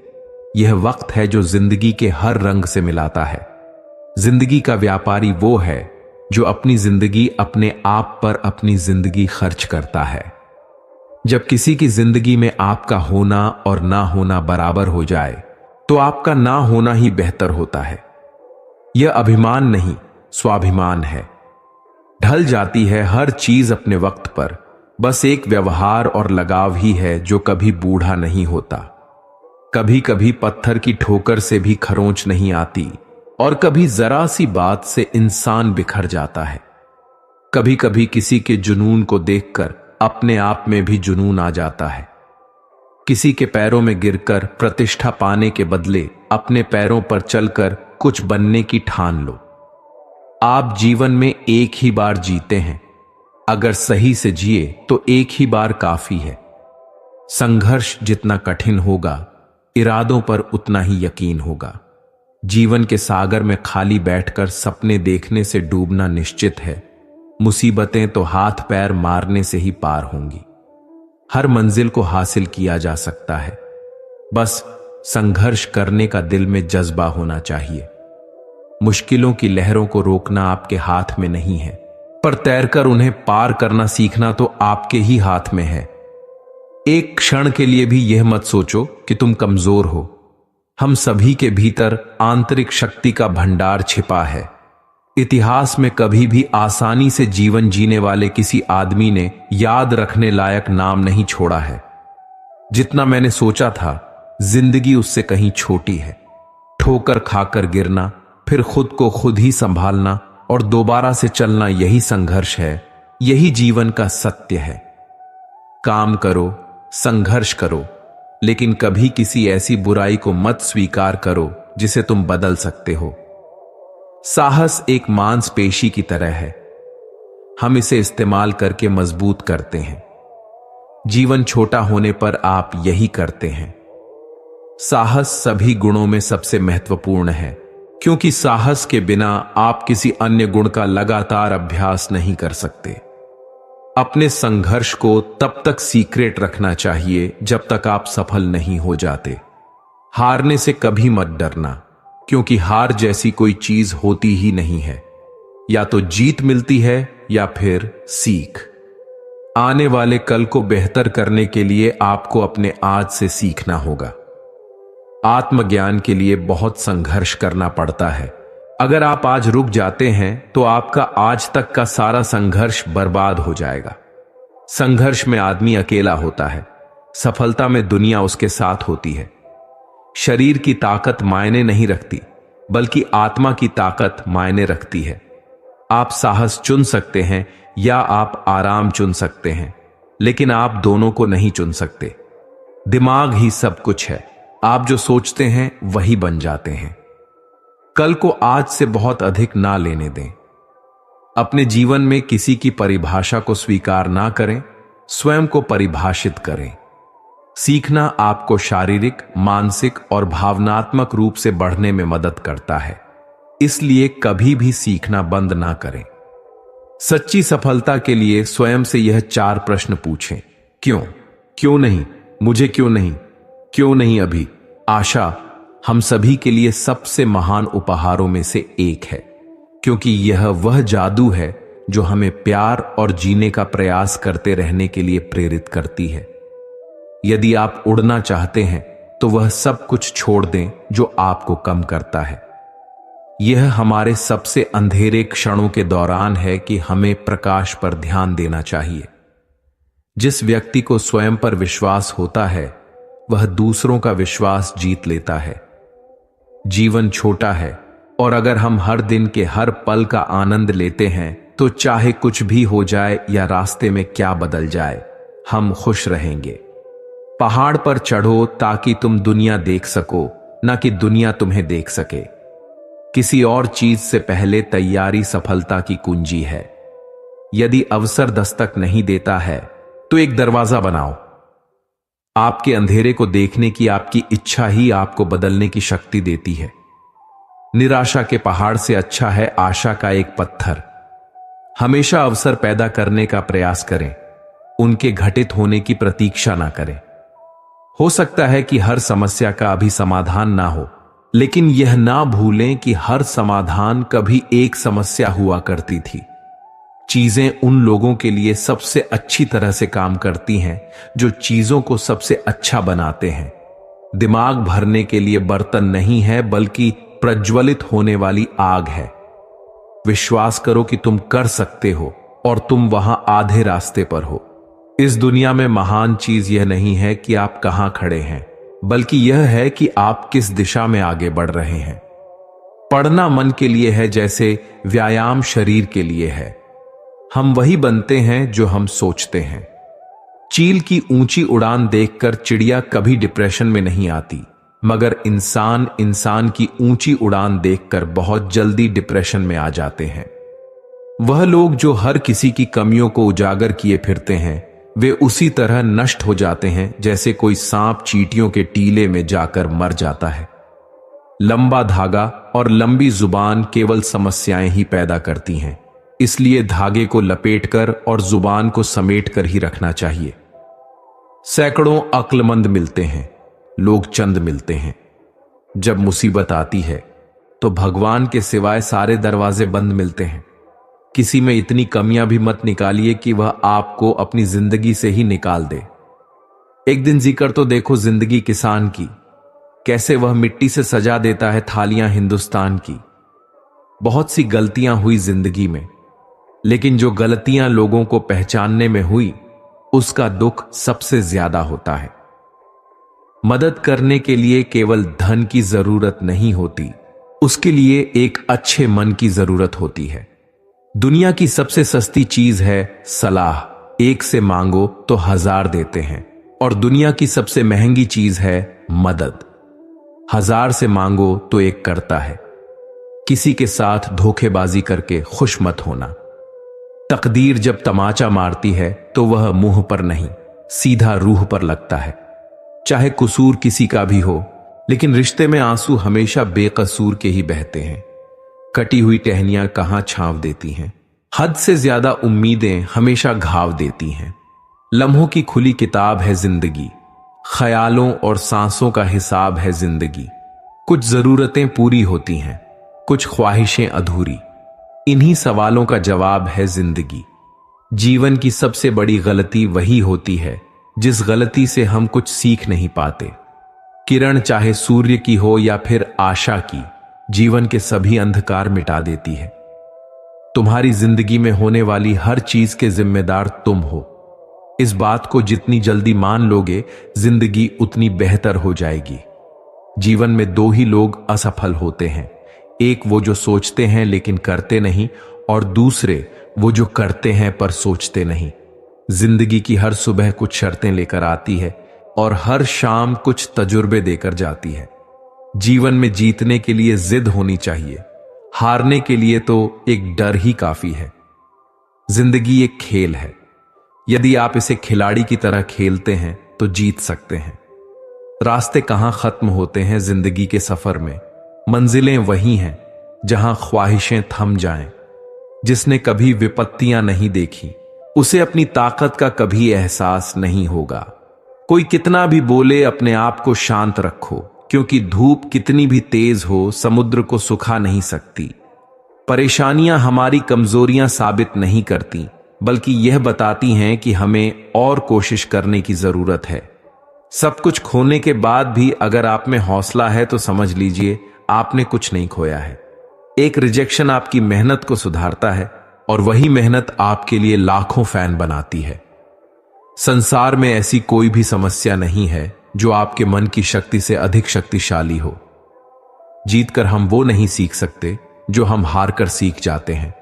यह वक्त है जो जिंदगी के हर रंग से मिलाता है। जिंदगी का व्यापारी वो है जो अपनी जिंदगी अपने आप पर अपनी जिंदगी खर्च करता है। जब किसी की जिंदगी में आपका होना और ना होना बराबर हो जाए, तो आपका ना होना ही बेहतर होता है। यह अभिमान नहीं, स्वाभिमान है। ढल जाती है हर चीज अपने वक्त पर, बस एक व्यवहार और लगाव ही है जो कभी बूढ़ा नहीं होता। कभी कभी पत्थर की ठोकर से भी खरोंच नहीं आती, और कभी जरा सी बात से इंसान बिखर जाता है। कभी कभी किसी के जुनून को देखकर अपने आप में भी जुनून आ जाता है। किसी के पैरों में गिरकर प्रतिष्ठा पाने के बदले अपने पैरों पर चलकर कुछ बनने की ठान लो। आप जीवन में एक ही बार जीते हैं, अगर सही से जिए तो एक ही बार काफी है। संघर्ष जितना कठिन होगा, इरादों पर उतना ही यकीन होगा। जीवन के सागर में खाली बैठकर सपने देखने से डूबना निश्चित है। मुसीबतें तो हाथ पैर मारने से ही पार होंगी। हर मंजिल को हासिल किया जा सकता है, बस संघर्ष करने का दिल में जज्बा होना चाहिए। मुश्किलों की लहरों को रोकना आपके हाथ में नहीं है, पर तैरकर उन्हें पार करना सीखना तो आपके ही हाथ में है। एक क्षण के लिए भी यह मत सोचो कि तुम कमजोर हो। हम सभी के भीतर आंतरिक शक्ति का भंडार छिपा है। इतिहास में कभी भी आसानी से जीवन जीने वाले किसी आदमी ने याद रखने लायक नाम नहीं छोड़ा है। जितना मैंने सोचा था, जिंदगी उससे कहीं छोटी है। ठोकर खाकर गिरना, फिर खुद को खुद ही संभालना और दोबारा से चलना, यही संघर्ष है, यही जीवन का सत्य है। काम करो, संघर्ष करो, लेकिन कभी किसी ऐसी बुराई को मत स्वीकार करो जिसे तुम बदल सकते हो। साहस एक मांसपेशी की तरह है, हम इसे इस्तेमाल करके मजबूत करते हैं। जीवन छोटा होने पर आप यही करते हैं। साहस सभी गुणों में सबसे महत्वपूर्ण है, क्योंकि साहस के बिना आप किसी अन्य गुण का लगातार अभ्यास नहीं कर सकते। अपने संघर्ष को तब तक सीक्रेट रखना चाहिए जब तक आप सफल नहीं हो जाते। हारने से कभी मत डरना, क्योंकि हार जैसी कोई चीज होती ही नहीं है। या तो जीत मिलती है या फिर सीख। आने वाले कल को बेहतर करने के लिए आपको अपने आज से सीखना होगा। आत्मज्ञान के लिए बहुत संघर्ष करना पड़ता है। अगर आप आज रुक जाते हैं तो आपका आज तक का सारा संघर्ष बर्बाद हो जाएगा। संघर्ष में आदमी अकेला होता है, सफलता में दुनिया उसके साथ होती है। शरीर की ताकत मायने नहीं रखती, बल्कि आत्मा की ताकत मायने रखती है। आप साहस चुन सकते हैं या आप आराम चुन सकते हैं, लेकिन आप दोनों को नहीं चुन सकते। दिमाग ही सब कुछ है, आप जो सोचते हैं वही बन जाते हैं। कल को आज से बहुत अधिक ना लेने दें। अपने जीवन में किसी की परिभाषा को स्वीकार ना करें, स्वयं को परिभाषित करें। सीखना आपको शारीरिक, मानसिक और भावनात्मक रूप से बढ़ने में मदद करता है, इसलिए कभी भी सीखना बंद ना करें। सच्ची सफलता के लिए स्वयं से यह 4 प्रश्न पूछें। क्यों नहीं, मुझे क्यों नहीं अभी। आशा हम सभी के लिए सबसे महान उपहारों में से एक है, क्योंकि यह वह जादू है जो हमें प्यार और जीने का प्रयास करते रहने के लिए प्रेरित करती है। यदि आप उड़ना चाहते हैं तो वह सब कुछ छोड़ दें जो आपको कम करता है। यह हमारे सबसे अंधेरे क्षणों के दौरान है कि हमें प्रकाश पर ध्यान देना चाहिए। जिस व्यक्ति को स्वयं पर विश्वास होता है वह दूसरों का विश्वास जीत लेता है। जीवन छोटा है और अगर हम हर दिन के हर पल का आनंद लेते हैं तो चाहे कुछ भी हो जाए या रास्ते में क्या बदल जाए, हम खुश रहेंगे। पहाड़ पर चढ़ो ताकि तुम दुनिया देख सको, ना कि दुनिया तुम्हें देख सके। किसी और चीज से पहले तैयारी सफलता की कुंजी है। यदि अवसर दस्तक नहीं देता है तो एक दरवाजा बनाओ। आपके अंधेरे को देखने की आपकी इच्छा ही आपको बदलने की शक्ति देती है। निराशा के पहाड़ से अच्छा है आशा का एक पत्थर। हमेशा अवसर पैदा करने का प्रयास करें, उनके घटित होने की प्रतीक्षा ना करें। हो सकता है कि हर समस्या का अभी समाधान ना हो, लेकिन यह ना भूलें कि हर समाधान कभी एक समस्या हुआ करती थी। चीजें उन लोगों के लिए सबसे अच्छी तरह से काम करती हैं जो चीजों को सबसे अच्छा बनाते हैं। दिमाग भरने के लिए बर्तन नहीं है, बल्कि प्रज्वलित होने वाली आग है। विश्वास करो कि तुम कर सकते हो और तुम वहां आधे रास्ते पर हो। इस दुनिया में महान चीज यह नहीं है कि आप कहां खड़े हैं, बल्कि यह है कि आप किस दिशा में आगे बढ़ रहे हैं। पढ़ना मन के लिए है जैसे व्यायाम शरीर के लिए है। हम वही बनते हैं जो हम सोचते हैं। चील की ऊंची उड़ान देखकर चिड़िया कभी डिप्रेशन में नहीं आती, मगर इंसान की ऊंची उड़ान देखकर बहुत जल्दी डिप्रेशन में आ जाते हैं। वह लोग जो हर किसी की कमियों को उजागर किए फिरते हैं, वे उसी तरह नष्ट हो जाते हैं जैसे कोई सांप चींटियों के टीले में जाकर मर जाता है। लंबा धागा और लंबी जुबान केवल समस्याएं ही पैदा करती हैं, इसलिए धागे को लपेटकर और जुबान को समेटकर ही रखना चाहिए। सैकड़ों अक्लमंद मिलते हैं, लोग चंद मिलते हैं। जब मुसीबत आती है तो भगवान के सिवाय सारे दरवाजे बंद मिलते हैं। किसी में इतनी कमियां भी मत निकालिए कि वह आपको अपनी जिंदगी से ही निकाल दे। एक दिन जिक्र तो देखो जिंदगी किसान की, कैसे वह मिट्टी से सजा देता है थालियां हिंदुस्तान की। बहुत सी गलतियां हुई जिंदगी में, लेकिन जो गलतियां लोगों को पहचानने में हुई, उसका दुख सबसे ज्यादा होता है। मदद करने के लिए केवल धन की जरूरत नहीं होती, उसके लिए एक अच्छे मन की जरूरत होती है। दुनिया की सबसे सस्ती चीज है सलाह। एक से मांगो तो 1000 देते हैं, और दुनिया की सबसे महंगी चीज है मदद। 1000 से मांगो तो एक करता है। किसी के साथ धोखेबाजी करके खुश मत होना। तकदीर जब तमाचा मारती है तो वह मुंह पर नहीं, सीधा रूह पर लगता है। चाहे कसूर किसी का भी हो, लेकिन रिश्ते में आंसू हमेशा बेकसूर के ही बहते हैं। कटी हुई टहनियां कहां छांव देती हैं। हद से ज्यादा उम्मीदें हमेशा घाव देती हैं। लम्हों की खुली किताब है जिंदगी, ख्यालों और सांसों का हिसाब है जिंदगी। कुछ जरूरतें पूरी होती हैं, कुछ ख्वाहिशें अधूरी। इन्हीं सवालों का जवाब है जिंदगी। जीवन की सबसे बड़ी गलती वही होती है जिस गलती से हम कुछ सीख नहीं पाते। किरण चाहे सूर्य की हो या फिर आशा की, जीवन के सभी अंधकार मिटा देती है। तुम्हारी जिंदगी में होने वाली हर चीज के जिम्मेदार तुम हो। इस बात को जितनी जल्दी मान लोगे, जिंदगी उतनी बेहतर हो जाएगी। जीवन में 2 ही लोग असफल होते हैं, एक वो जो सोचते हैं लेकिन करते नहीं, और दूसरे वो जो करते हैं पर सोचते नहीं। जिंदगी की हर सुबह कुछ शर्तें लेकर आती है और हर शाम कुछ तजुर्बे देकर जाती है। जीवन में जीतने के लिए जिद होनी चाहिए, हारने के लिए तो एक डर ही काफी है। जिंदगी एक खेल है, यदि आप इसे खिलाड़ी की तरह खेलते हैं तो जीत सकते हैं। रास्ते कहां खत्म होते हैं जिंदगी के सफर में, मंजिलें वही हैं जहां ख्वाहिशें थम जाएं। जिसने कभी विपत्तियां नहीं देखी, उसे अपनी ताकत का कभी एहसास नहीं होगा। कोई कितना भी बोले, अपने आप को शांत रखो, क्योंकि धूप कितनी भी तेज हो समुद्र को सुखा नहीं सकती। परेशानियां हमारी कमजोरियां साबित नहीं करती, बल्कि यह बताती हैं कि हमें और कोशिश करने की जरूरत है। सब कुछ खोने के बाद भी अगर आप में हौसला है तो समझ लीजिए आपने कुछ नहीं खोया है। एक रिजेक्शन आपकी मेहनत को सुधारता है और वही मेहनत आपके लिए लाखों फैन बनाती है। संसार में ऐसी कोई भी समस्या नहीं है जो आपके मन की शक्ति से अधिक शक्तिशाली हो। जीतकर हम वो नहीं सीख सकते जो हम हार कर सीख जाते हैं।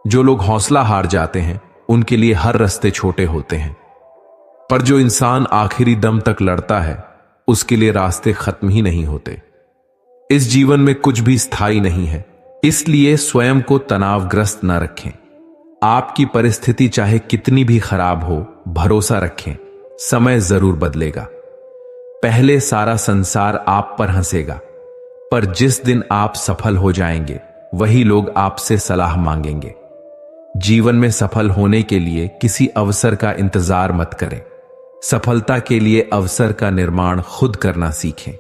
जो लोग हौसला हार जाते हैं उनके लिए हर रास्ते छोटे होते हैं, पर जो इंसान आखिरी दम तक लड़ता है उसके लिए रास्ते खत्म ही नहीं होते। इस जीवन में कुछ भी स्थायी नहीं है, इसलिए स्वयं को तनावग्रस्त न रखें। आपकी परिस्थिति चाहे कितनी भी खराब हो, भरोसा रखें, समय जरूर बदलेगा। पहले सारा संसार आप पर हंसेगा, पर जिस दिन आप सफल हो जाएंगे वही लोग आपसे सलाह मांगेंगे। जीवन में सफल होने के लिए किसी अवसर का इंतजार मत करें। सफलता के लिए अवसर का निर्माण खुद करना सीखें।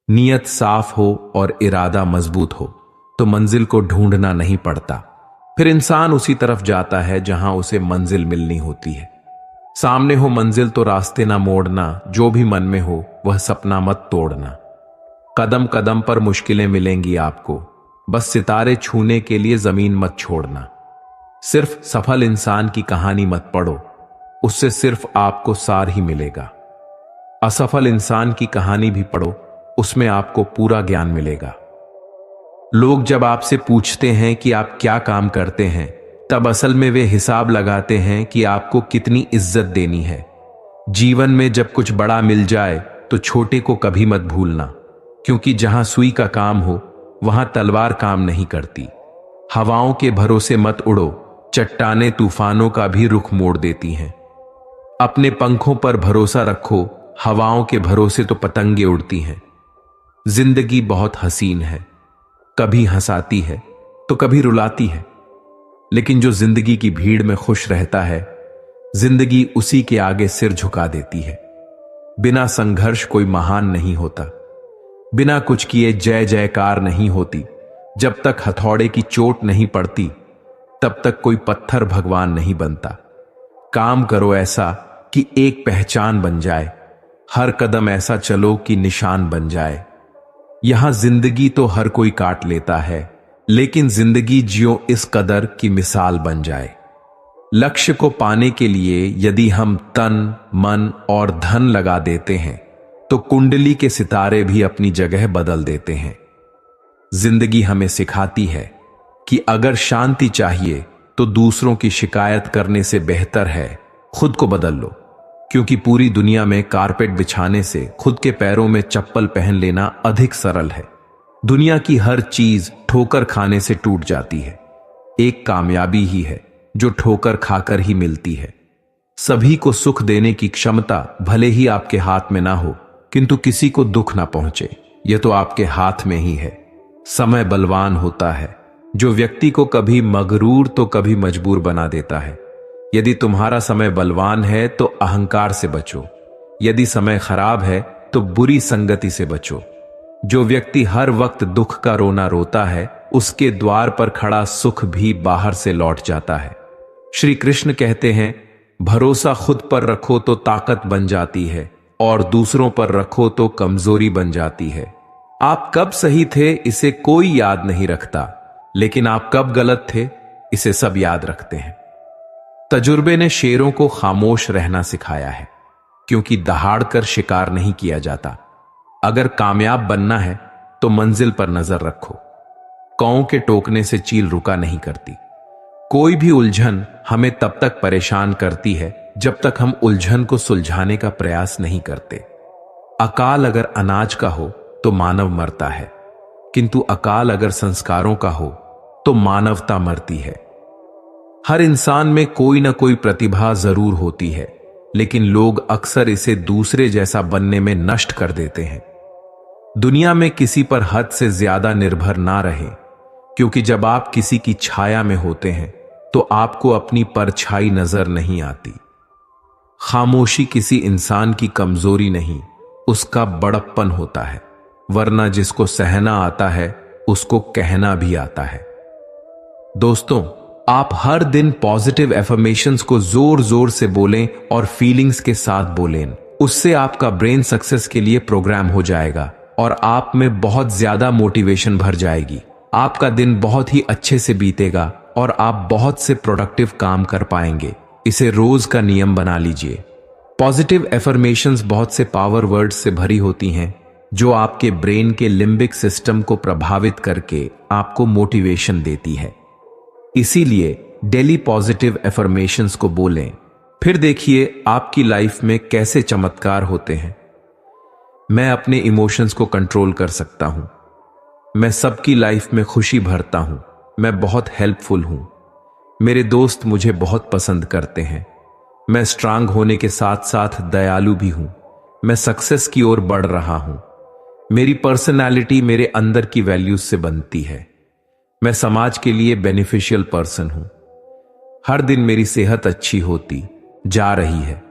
नियत साफ हो और इरादा मजबूत हो तो मंजिल को ढूंढना नहीं पड़ता। फिर इंसान उसी तरफ जाता है जहां उसे मंजिल मिलनी होती है। सामने हो मंजिल तो रास्ते ना मोड़ना, जो भी मन में हो वह सपना मत तोड़ना। कदम कदम पर मुश्किलें मिलेंगी आपको, बस सितारे छूने के लिए जमीन मत छोड़ना। सिर्फ सफल इंसान की कहानी मत पढ़ो, उससे सिर्फ आपको सार ही मिलेगा। असफल इंसान की कहानी भी पढ़ो, उसमें आपको पूरा ज्ञान मिलेगा। लोग जब आपसे पूछते हैं कि आप क्या काम करते हैं, तब असल में वे हिसाब लगाते हैं कि आपको कितनी इज्जत देनी है। जीवन में जब कुछ बड़ा मिल जाए तो छोटे को कभी मत भूलना, क्योंकि जहां सुई का काम हो वहां तलवार काम नहीं करती। हवाओं के भरोसे मत उड़ो, चट्टानें तूफानों का भी रुख मोड़ देती हैं। अपने पंखों पर भरोसा रखो, हवाओं के भरोसे तो पतंगे उड़ती हैं। जिंदगी बहुत हसीन है, कभी हंसाती है तो कभी रुलाती है, लेकिन जो जिंदगी की भीड़ में खुश रहता है, जिंदगी उसी के आगे सिर झुका देती है। बिना संघर्ष कोई महान नहीं होता, बिना कुछ किए जय जयकार नहीं होती। जब तक हथौड़े की चोट नहीं पड़ती तब तक कोई पत्थर भगवान नहीं बनता। काम करो ऐसा कि एक पहचान बन जाए, हर कदम ऐसा चलो कि निशान बन जाए। यहां जिंदगी तो हर कोई काट लेता है, लेकिन जिंदगी जियो इस कदर की मिसाल बन जाए। लक्ष्य को पाने के लिए यदि हम तन, मन और धन लगा देते हैं तो कुंडली के सितारे भी अपनी जगह बदल देते हैं। जिंदगी हमें सिखाती है कि अगर शांति चाहिए तो दूसरों की शिकायत करने से बेहतर है खुद को बदल लो। क्योंकि पूरी दुनिया में कारपेट बिछाने से खुद के पैरों में चप्पल पहन लेना अधिक सरल है। दुनिया की हर चीज ठोकर खाने से टूट जाती है। एक कामयाबी ही है जो ठोकर खाकर ही मिलती है। सभी को सुख देने की क्षमता भले ही आपके हाथ में ना हो, किंतु किसी को दुख ना पहुंचे यह तो आपके हाथ में ही है। समय बलवान होता है जो व्यक्ति को कभी मगरूर तो कभी मजबूर बना देता है। यदि तुम्हारा समय बलवान है तो अहंकार से बचो, यदि समय खराब है तो बुरी संगति से बचो। जो व्यक्ति हर वक्त दुख का रोना रोता है, उसके द्वार पर खड़ा सुख भी बाहर से लौट जाता है। श्री कृष्ण कहते हैं, भरोसा खुद पर रखो तो ताकत बन जाती है और दूसरों पर रखो तो कमजोरी बन जाती है। आप कब सही थे इसे कोई याद नहीं रखता, लेकिन आप कब गलत थे इसे सब याद रखते हैं। तजुर्बे ने शेरों को खामोश रहना सिखाया है, क्योंकि दहाड़कर शिकार नहीं किया जाता। अगर कामयाब बनना है तो मंजिल पर नजर रखो। कौओं के टोकने से चील रुका नहीं करती। कोई भी उलझन हमें तब तक परेशान करती है जब तक हम उलझन को सुलझाने का प्रयास नहीं करते। अकाल अगर अनाज का हो तो मानव मरता है, किंतु अकाल अगर संस्कारों का हो तो मानवता मरती है। हर इंसान में कोई ना कोई प्रतिभा जरूर होती है, लेकिन लोग अक्सर इसे दूसरे जैसा बनने में नष्ट कर देते हैं। दुनिया में किसी पर हद से ज्यादा निर्भर ना रहें, क्योंकि जब आप किसी की छाया में होते हैं तो आपको अपनी परछाई नजर नहीं आती। खामोशी किसी इंसान की कमजोरी नहीं, उसका बड़प्पन होता है, वरना जिसको सहना आता है उसको कहना भी आता है। दोस्तों, आप हर दिन पॉजिटिव एफर्मेशंस को जोर जोर से बोलें और फीलिंग्स के साथ बोलें। उससे आपका ब्रेन सक्सेस के लिए प्रोग्राम हो जाएगा और आप में बहुत ज्यादा मोटिवेशन भर जाएगी। आपका दिन बहुत ही अच्छे से बीतेगा और आप बहुत से प्रोडक्टिव काम कर पाएंगे। इसे रोज का नियम बना लीजिए। पॉजिटिव एफर्मेशंस बहुत से पावर वर्ड्स से भरी होती हैं, जो आपके ब्रेन के लिम्बिक सिस्टम को प्रभावित करके आपको मोटिवेशन देती है। इसीलिए डेली पॉजिटिव एफर्मेशंस को बोलें, फिर देखिए आपकी लाइफ में कैसे चमत्कार होते हैं। मैं अपने इमोशंस को कंट्रोल कर सकता हूं। मैं सबकी लाइफ में खुशी भरता हूं। मैं बहुत हेल्पफुल हूं। मेरे दोस्त मुझे बहुत पसंद करते हैं। मैं स्ट्रांग होने के साथ साथ दयालु भी हूं। मैं सक्सेस की ओर बढ़ रहा हूं। मेरी पर्सनालिटी मेरे अंदर की वैल्यूज से बनती है। मैं समाज के लिए बेनिफिशियल पर्सन हूं। हर दिन मेरी सेहत अच्छी होती जा रही है।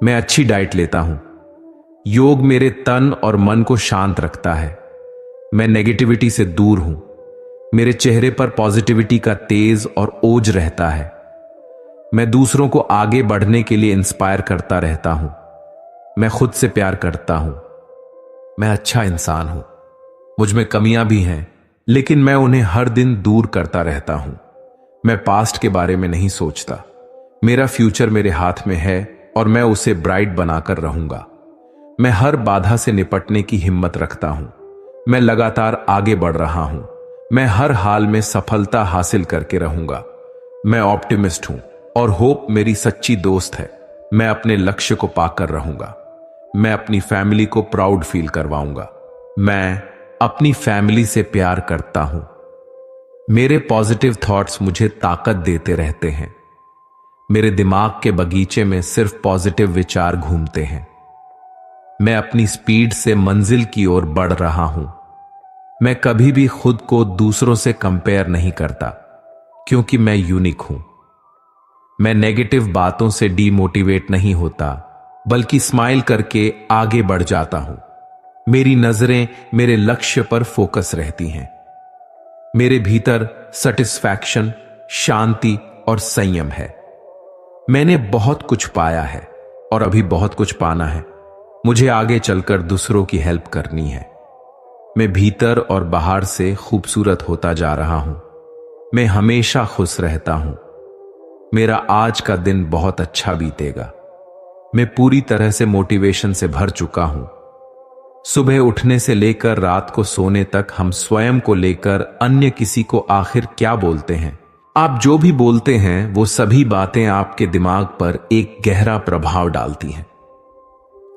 मैं अच्छी डाइट लेता हूं। योग मेरे तन और मन को शांत रखता है। मैं नेगेटिविटी से दूर हूं। मेरे चेहरे पर पॉजिटिविटी का तेज और ओज रहता है। मैं दूसरों को आगे बढ़ने के लिए इंस्पायर करता रहता हूं। मैं खुद से प्यार करता हूं। मैं अच्छा इंसान हूं। मुझ में कमियां भी हैं, लेकिन मैं उन्हें हर दिन दूर करता रहता हूं। मैं पास्ट के बारे में नहीं सोचता। मेरा फ्यूचर मेरे हाथ में है और मैं उसे ब्राइट बनाकर रहूंगा। मैं हर बाधा से निपटने की हिम्मत रखता हूं। मैं लगातार आगे बढ़ रहा हूं। मैं हर हाल में सफलता हासिल करके रहूंगा। मैं ऑप्टिमिस्ट हूं और होप मेरी सच्ची दोस्त है। मैं अपने लक्ष्य को पाकर रहूंगा। मैं अपनी फैमिली को प्राउड फील करवाऊंगा। मैं अपनी फैमिली से प्यार करता हूं। मेरे पॉजिटिव थॉट्स मुझे ताकत देते रहते हैं। मेरे दिमाग के बगीचे में सिर्फ पॉजिटिव विचार घूमते हैं। मैं अपनी स्पीड से मंजिल की ओर बढ़ रहा हूं। मैं कभी भी खुद को दूसरों से कंपेयर नहीं करता, क्योंकि मैं यूनिक हूं। मैं नेगेटिव बातों से डीमोटिवेट नहीं होता, बल्कि स्माइल करके आगे बढ़ जाता हूं। मेरी नजरें मेरे लक्ष्य पर फोकस रहती हैं। मेरे भीतर सेटिस्फैक्शन, शांति और संयम है। मैंने बहुत कुछ पाया है और अभी बहुत कुछ पाना है। मुझे आगे चलकर दूसरों की हेल्प करनी है। मैं भीतर और बाहर से खूबसूरत होता जा रहा हूं। मैं हमेशा खुश रहता हूं। मेरा आज का दिन बहुत अच्छा बीतेगा। मैं पूरी तरह से मोटिवेशन से भर चुका हूं। सुबह उठने से लेकर रात को सोने तक हम स्वयं को लेकर अन्य किसी को आखिर क्या बोलते हैं, आप जो भी बोलते हैं वो सभी बातें आपके दिमाग पर एक गहरा प्रभाव डालती हैं।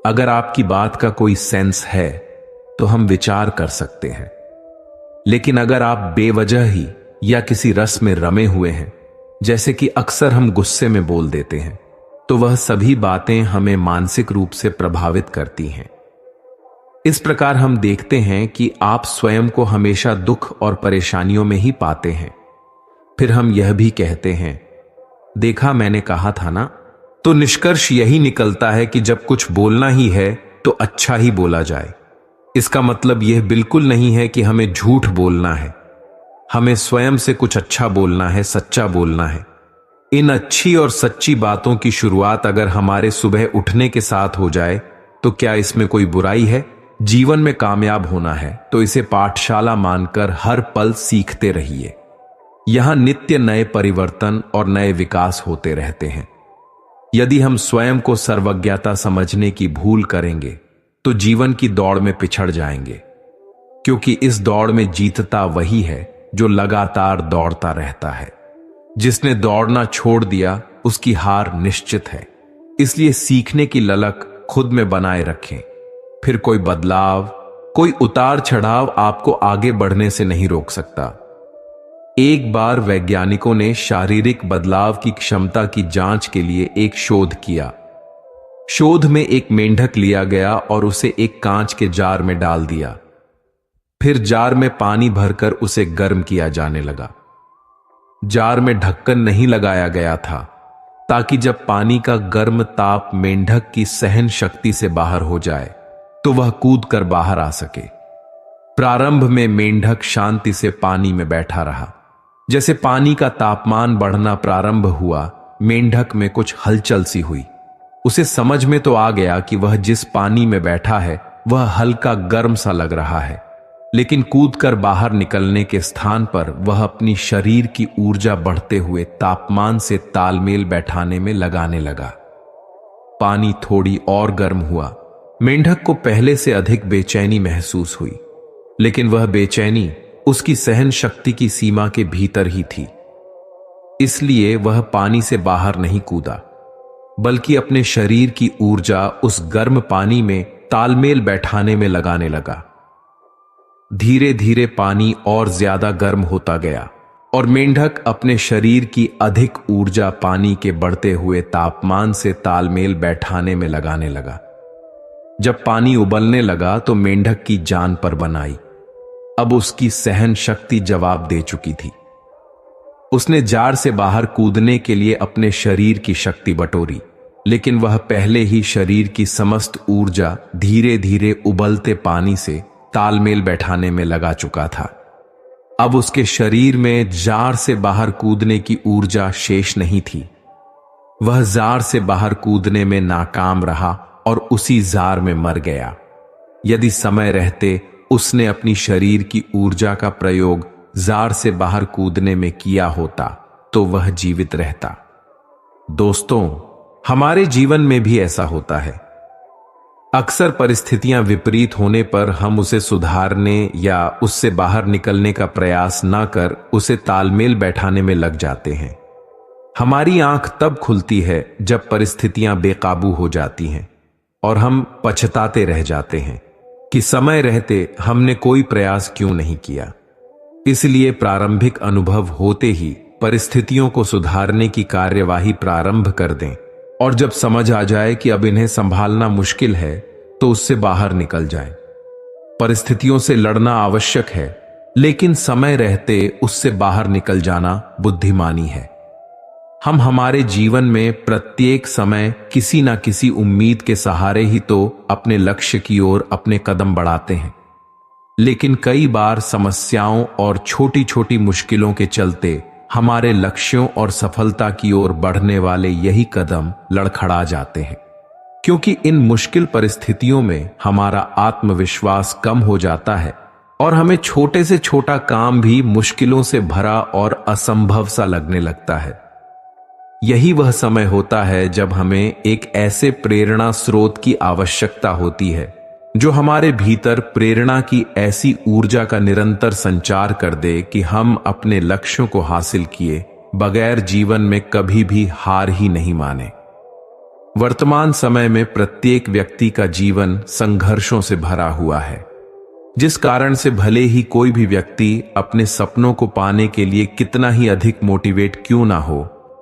अगर आपकी बात का कोई सेंस है तो हम विचार कर सकते हैं, लेकिन अगर आप बेवजह ही या किसी रस में रमे हुए हैं, जैसे कि अक्सर हम गुस्से में बोल देते हैं, तो वह सभी बातें हमें मानसिक रूप से प्रभावित करती हैं। इस प्रकार हम देखते हैं कि आप स्वयं को हमेशा दुख और परेशानियों में ही पाते हैं। फिर हम यह भी कहते हैं, देखा मैंने कहा था ना। तो निष्कर्ष यही निकलता है कि जब कुछ बोलना ही है तो अच्छा ही बोला जाए। इसका मतलब यह बिल्कुल नहीं है कि हमें झूठ बोलना है। हमें स्वयं से कुछ अच्छा बोलना है, सच्चा बोलना है। इन अच्छी और सच्ची बातों की शुरुआत अगर हमारे सुबह उठने के साथ हो जाए तो क्या इसमें कोई बुराई है? जीवन में कामयाब होना है तो इसे पाठशाला मानकर हर पल सीखते रहिए। यहां नित्य नए परिवर्तन और नए विकास होते रहते हैं। यदि हम स्वयं को सर्वज्ञता समझने की भूल करेंगे तो जीवन की दौड़ में पिछड़ जाएंगे, क्योंकि इस दौड़ में जीतता वही है जो लगातार दौड़ता रहता है। जिसने दौड़ना छोड़ दिया उसकी हार निश्चित है। इसलिए सीखने की ललक खुद में बनाए रखें। फिर कोई बदलाव, कोई उतार चढ़ाव आपको आगे बढ़ने से नहीं रोक सकता। एक बार वैज्ञानिकों ने शारीरिक बदलाव की क्षमता की जांच के लिए एक शोध किया। शोध में एक मेंढक लिया गया और उसे एक कांच के जार में डाल दिया। फिर जार में पानी भरकर उसे गर्म किया जाने लगा। जार में ढक्कन नहीं लगाया गया था ताकि जब पानी का गर्म ताप मेंढक की सहन शक्ति से बाहर हो जाए तो वह कूद कर बाहर आ सके। प्रारंभ में मेंढक शांति से पानी में बैठा रहा। जैसे पानी का तापमान बढ़ना प्रारंभ हुआ, मेंढक में कुछ हलचल सी हुई। उसे समझ में तो आ गया कि वह जिस पानी में बैठा है वह हल्का गर्म सा लग रहा है, लेकिन कूदकर बाहर निकलने के स्थान पर वह अपनी शरीर की ऊर्जा बढ़ते हुए तापमान से तालमेल बैठाने में लगाने लगा। पानी थोड़ी और गर्म हुआ। मेंढक को पहले से अधिक बेचैनी महसूस हुई, लेकिन वह बेचैनी उसकी सहन शक्ति की सीमा के भीतर ही थी। इसलिए वह पानी से बाहर नहीं कूदा, बल्कि अपने शरीर की ऊर्जा उस गर्म पानी में तालमेल बैठाने में लगाने लगा। धीरे धीरे पानी और ज्यादा गर्म होता गया और मेंढक अपने शरीर की अधिक ऊर्जा पानी के बढ़ते हुए तापमान से तालमेल बैठाने में लगाने लगा। जब पानी उबलने लगा तो मेंढक की जान पर बनाई। अब उसकी सहन शक्ति जवाब दे चुकी थी। उसने जार से बाहर कूदने के लिए अपने शरीर की शक्ति बटोरी, लेकिन वह पहले ही शरीर की समस्त ऊर्जा धीरे धीरे उबलते पानी से तालमेल बैठाने में लगा चुका था। अब उसके शरीर में जार से बाहर कूदने की ऊर्जा शेष नहीं थी। वह जार से बाहर कूदने में नाकाम रहा और उसी जार में मर गया। यदि समय रहते उसने अपनी शरीर की ऊर्जा का प्रयोग जार से बाहर कूदने में किया होता तो वह जीवित रहता। दोस्तों, हमारे जीवन में भी ऐसा होता है। अक्सर परिस्थितियां विपरीत होने पर हम उसे सुधारने या उससे बाहर निकलने का प्रयास न कर उसे तालमेल बैठाने में लग जाते हैं। हमारी आंख तब खुलती है जब परिस्थितियां बेकाबू हो जाती हैं और हम पछताते रह जाते हैं कि समय रहते हमने कोई प्रयास क्यों नहीं किया। इसलिए प्रारंभिक अनुभव होते ही परिस्थितियों को सुधारने की कार्यवाही प्रारंभ कर दें और जब समझ आ जाए कि अब इन्हें संभालना मुश्किल है तो उससे बाहर निकल जाएं। परिस्थितियों से लड़ना आवश्यक है, लेकिन समय रहते उससे बाहर निकल जाना बुद्धिमानी है। हम हमारे जीवन में प्रत्येक समय किसी ना किसी उम्मीद के सहारे ही तो अपने लक्ष्य की ओर अपने कदम बढ़ाते हैं, लेकिन कई बार समस्याओं और छोटी छोटी मुश्किलों के चलते हमारे लक्ष्यों और सफलता की ओर बढ़ने वाले यही कदम लड़खड़ा जाते हैं, क्योंकि इन मुश्किल परिस्थितियों में हमारा आत्मविश्वास कम हो जाता है और हमें छोटे से छोटा काम भी मुश्किलों से भरा और असंभव सा लगने लगता है। यही वह समय होता है जब हमें एक ऐसे प्रेरणा स्रोत की आवश्यकता होती है जो हमारे भीतर प्रेरणा की ऐसी ऊर्जा का निरंतर संचार कर दे कि हम अपने लक्ष्यों को हासिल किए बगैर जीवन में कभी भी हार ही नहीं माने। वर्तमान समय में प्रत्येक व्यक्ति का जीवन संघर्षों से भरा हुआ है, जिस कारण से भले ही कोई भी व्यक्ति अपने सपनों को पाने के लिए कितना ही अधिक मोटिवेट क्यों ना हो,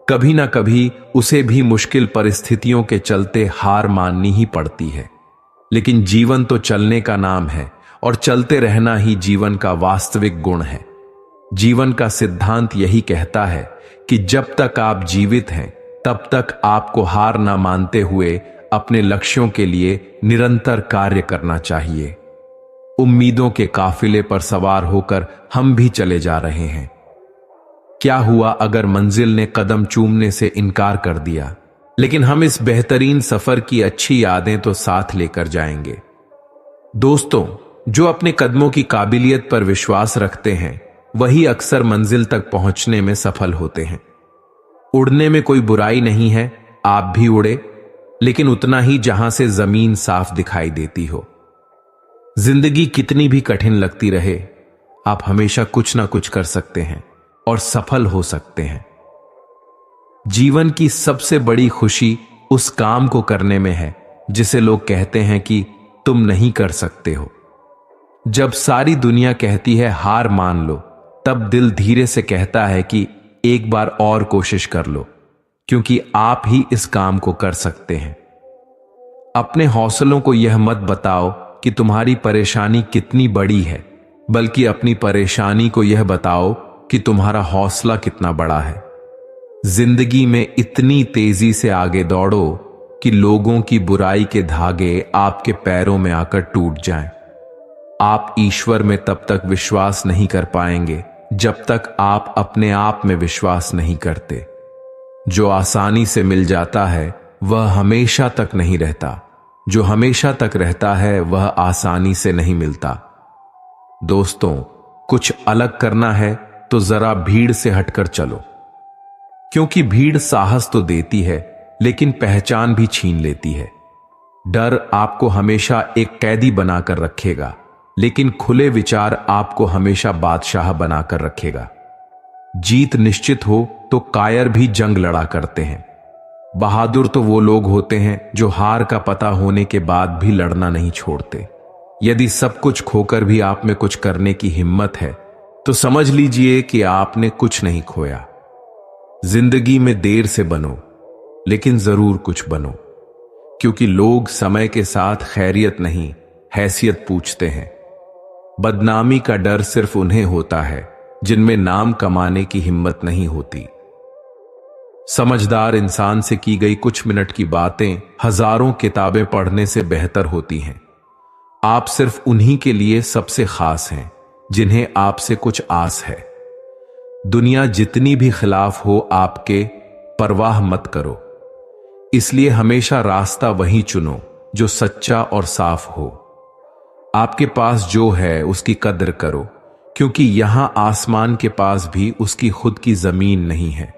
कभी ना कभी उसे भी मुश्किल परिस्थितियों के चलते हार माननी ही पड़ती है। लेकिन जीवन तो चलने का नाम है और चलते रहना ही जीवन का वास्तविक गुण है। जीवन का सिद्धांत यही कहता है कि जब तक आप जीवित हैं तब तक आपको हार ना मानते हुए अपने लक्ष्यों के लिए निरंतर कार्य करना चाहिए। उम्मीदों के काफिले पर सवार होकर हम भी चले जा रहे हैं। क्या हुआ अगर मंजिल ने कदम चूमने से इनकार कर दिया, लेकिन हम इस बेहतरीन सफर की अच्छी यादें तो साथ लेकर जाएंगे। दोस्तों, जो अपने कदमों की काबिलियत पर विश्वास रखते हैं वही अक्सर मंजिल तक पहुंचने में सफल होते हैं। उड़ने में कोई बुराई नहीं है, आप भी उड़े, लेकिन उतना ही जहां से जमीन साफ दिखाई देती हो। जिंदगी कितनी भी कठिन लगती रहे, आप हमेशा कुछ ना कुछ कर सकते हैं और सफल हो सकते हैं। जीवन की सबसे बड़ी खुशी उस काम को करने में है जिसे लोग कहते हैं कि तुम नहीं कर सकते हो। जब सारी दुनिया कहती है हार मान लो, तब दिल धीरे से कहता है कि एक बार और कोशिश कर लो, क्योंकि आप ही इस काम को कर सकते हैं। अपने हौसलों को यह मत बताओ कि तुम्हारी परेशानी कितनी बड़ी है, बल्कि अपनी परेशानी को यह बताओ कि तुम्हारा हौसला कितना बड़ा है। जिंदगी में इतनी तेजी से आगे दौड़ो कि लोगों की बुराई के धागे आपके पैरों में आकर टूट जाएं। आप ईश्वर में तब तक विश्वास नहीं कर पाएंगे जब तक आप अपने आप में विश्वास नहीं करते। जो आसानी से मिल जाता है वह हमेशा तक नहीं रहता, जो हमेशा तक रहता है वह आसानी से नहीं मिलता। दोस्तों, कुछ अलग करना है तो जरा भीड़ से हटकर चलो, क्योंकि भीड़ साहस तो देती है लेकिन पहचान भी छीन लेती है। डर आपको हमेशा एक कैदी बनाकर रखेगा, लेकिन खुले विचार आपको हमेशा बादशाह बनाकर रखेगा। जीत निश्चित हो तो कायर भी जंग लड़ा करते हैं। बहादुर तो वो लोग होते हैं जो हार का पता होने के बाद भी लड़ना नहीं छोड़ते। यदि सब कुछ खोकर भी आप में कुछ करने की हिम्मत है तो समझ लीजिए कि आपने कुछ नहीं खोया। जिंदगी में देर से बनो, लेकिन जरूर कुछ बनो, क्योंकि लोग समय के साथ खैरियत नहीं हैसियत पूछते हैं। बदनामी का डर सिर्फ उन्हें होता है जिनमें नाम कमाने की हिम्मत नहीं होती। समझदार इंसान से की गई कुछ मिनट की बातें हजारों किताबें पढ़ने से बेहतर होती हैं। आप सिर्फ उन्हीं के लिए सबसे खास हैं जिन्हें आपसे कुछ आस है। दुनिया जितनी भी खिलाफ हो आपके, परवाह मत करो। इसलिए हमेशा रास्ता वही चुनो जो सच्चा और साफ हो। आपके पास जो है उसकी कद्र करो, क्योंकि यहां आसमान के पास भी उसकी खुद की जमीन नहीं है।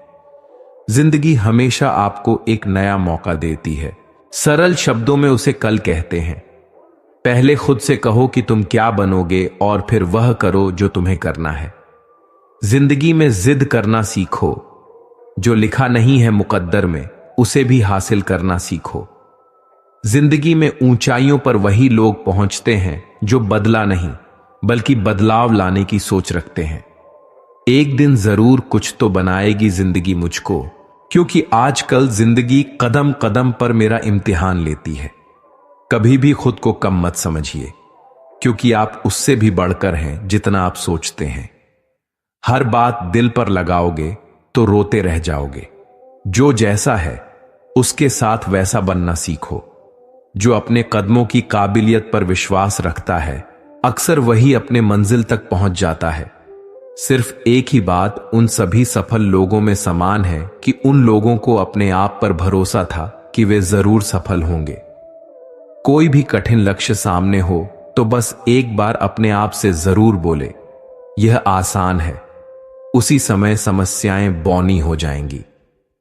जिंदगी हमेशा आपको एक नया मौका देती है। सरल शब्दों में उसे कल कहते हैं। पहले खुद से कहो कि तुम क्या बनोगे और फिर वह करो जो तुम्हें करना है। जिंदगी में जिद करना सीखो। जो लिखा नहीं है मुकद्दर में उसे भी हासिल करना सीखो। जिंदगी में ऊंचाइयों पर वही लोग पहुंचते हैं जो बदला नहीं बल्कि बदलाव लाने की सोच रखते हैं। एक दिन जरूर कुछ तो बनाएगी जिंदगी मुझको, क्योंकि आजकल जिंदगी कदम कदम पर मेरा इम्तिहान लेती है। कभी भी खुद को कम मत समझिए, क्योंकि आप उससे भी बढ़कर हैं जितना आप सोचते हैं। हर बात दिल पर लगाओगे तो रोते रह जाओगे। जो जैसा है उसके साथ वैसा बनना सीखो। जो अपने कदमों की काबिलियत पर विश्वास रखता है अक्सर वही अपने मंजिल तक पहुंच जाता है। सिर्फ एक ही बात उन सभी सफल लोगों में समान है कि उन लोगों को अपने आप पर भरोसा था कि वे जरूर सफल होंगे। कोई भी कठिन लक्ष्य सामने हो तो बस एक बार अपने आप से जरूर बोले, यह आसान है। उसी समय समस्याएं बौनी हो जाएंगी।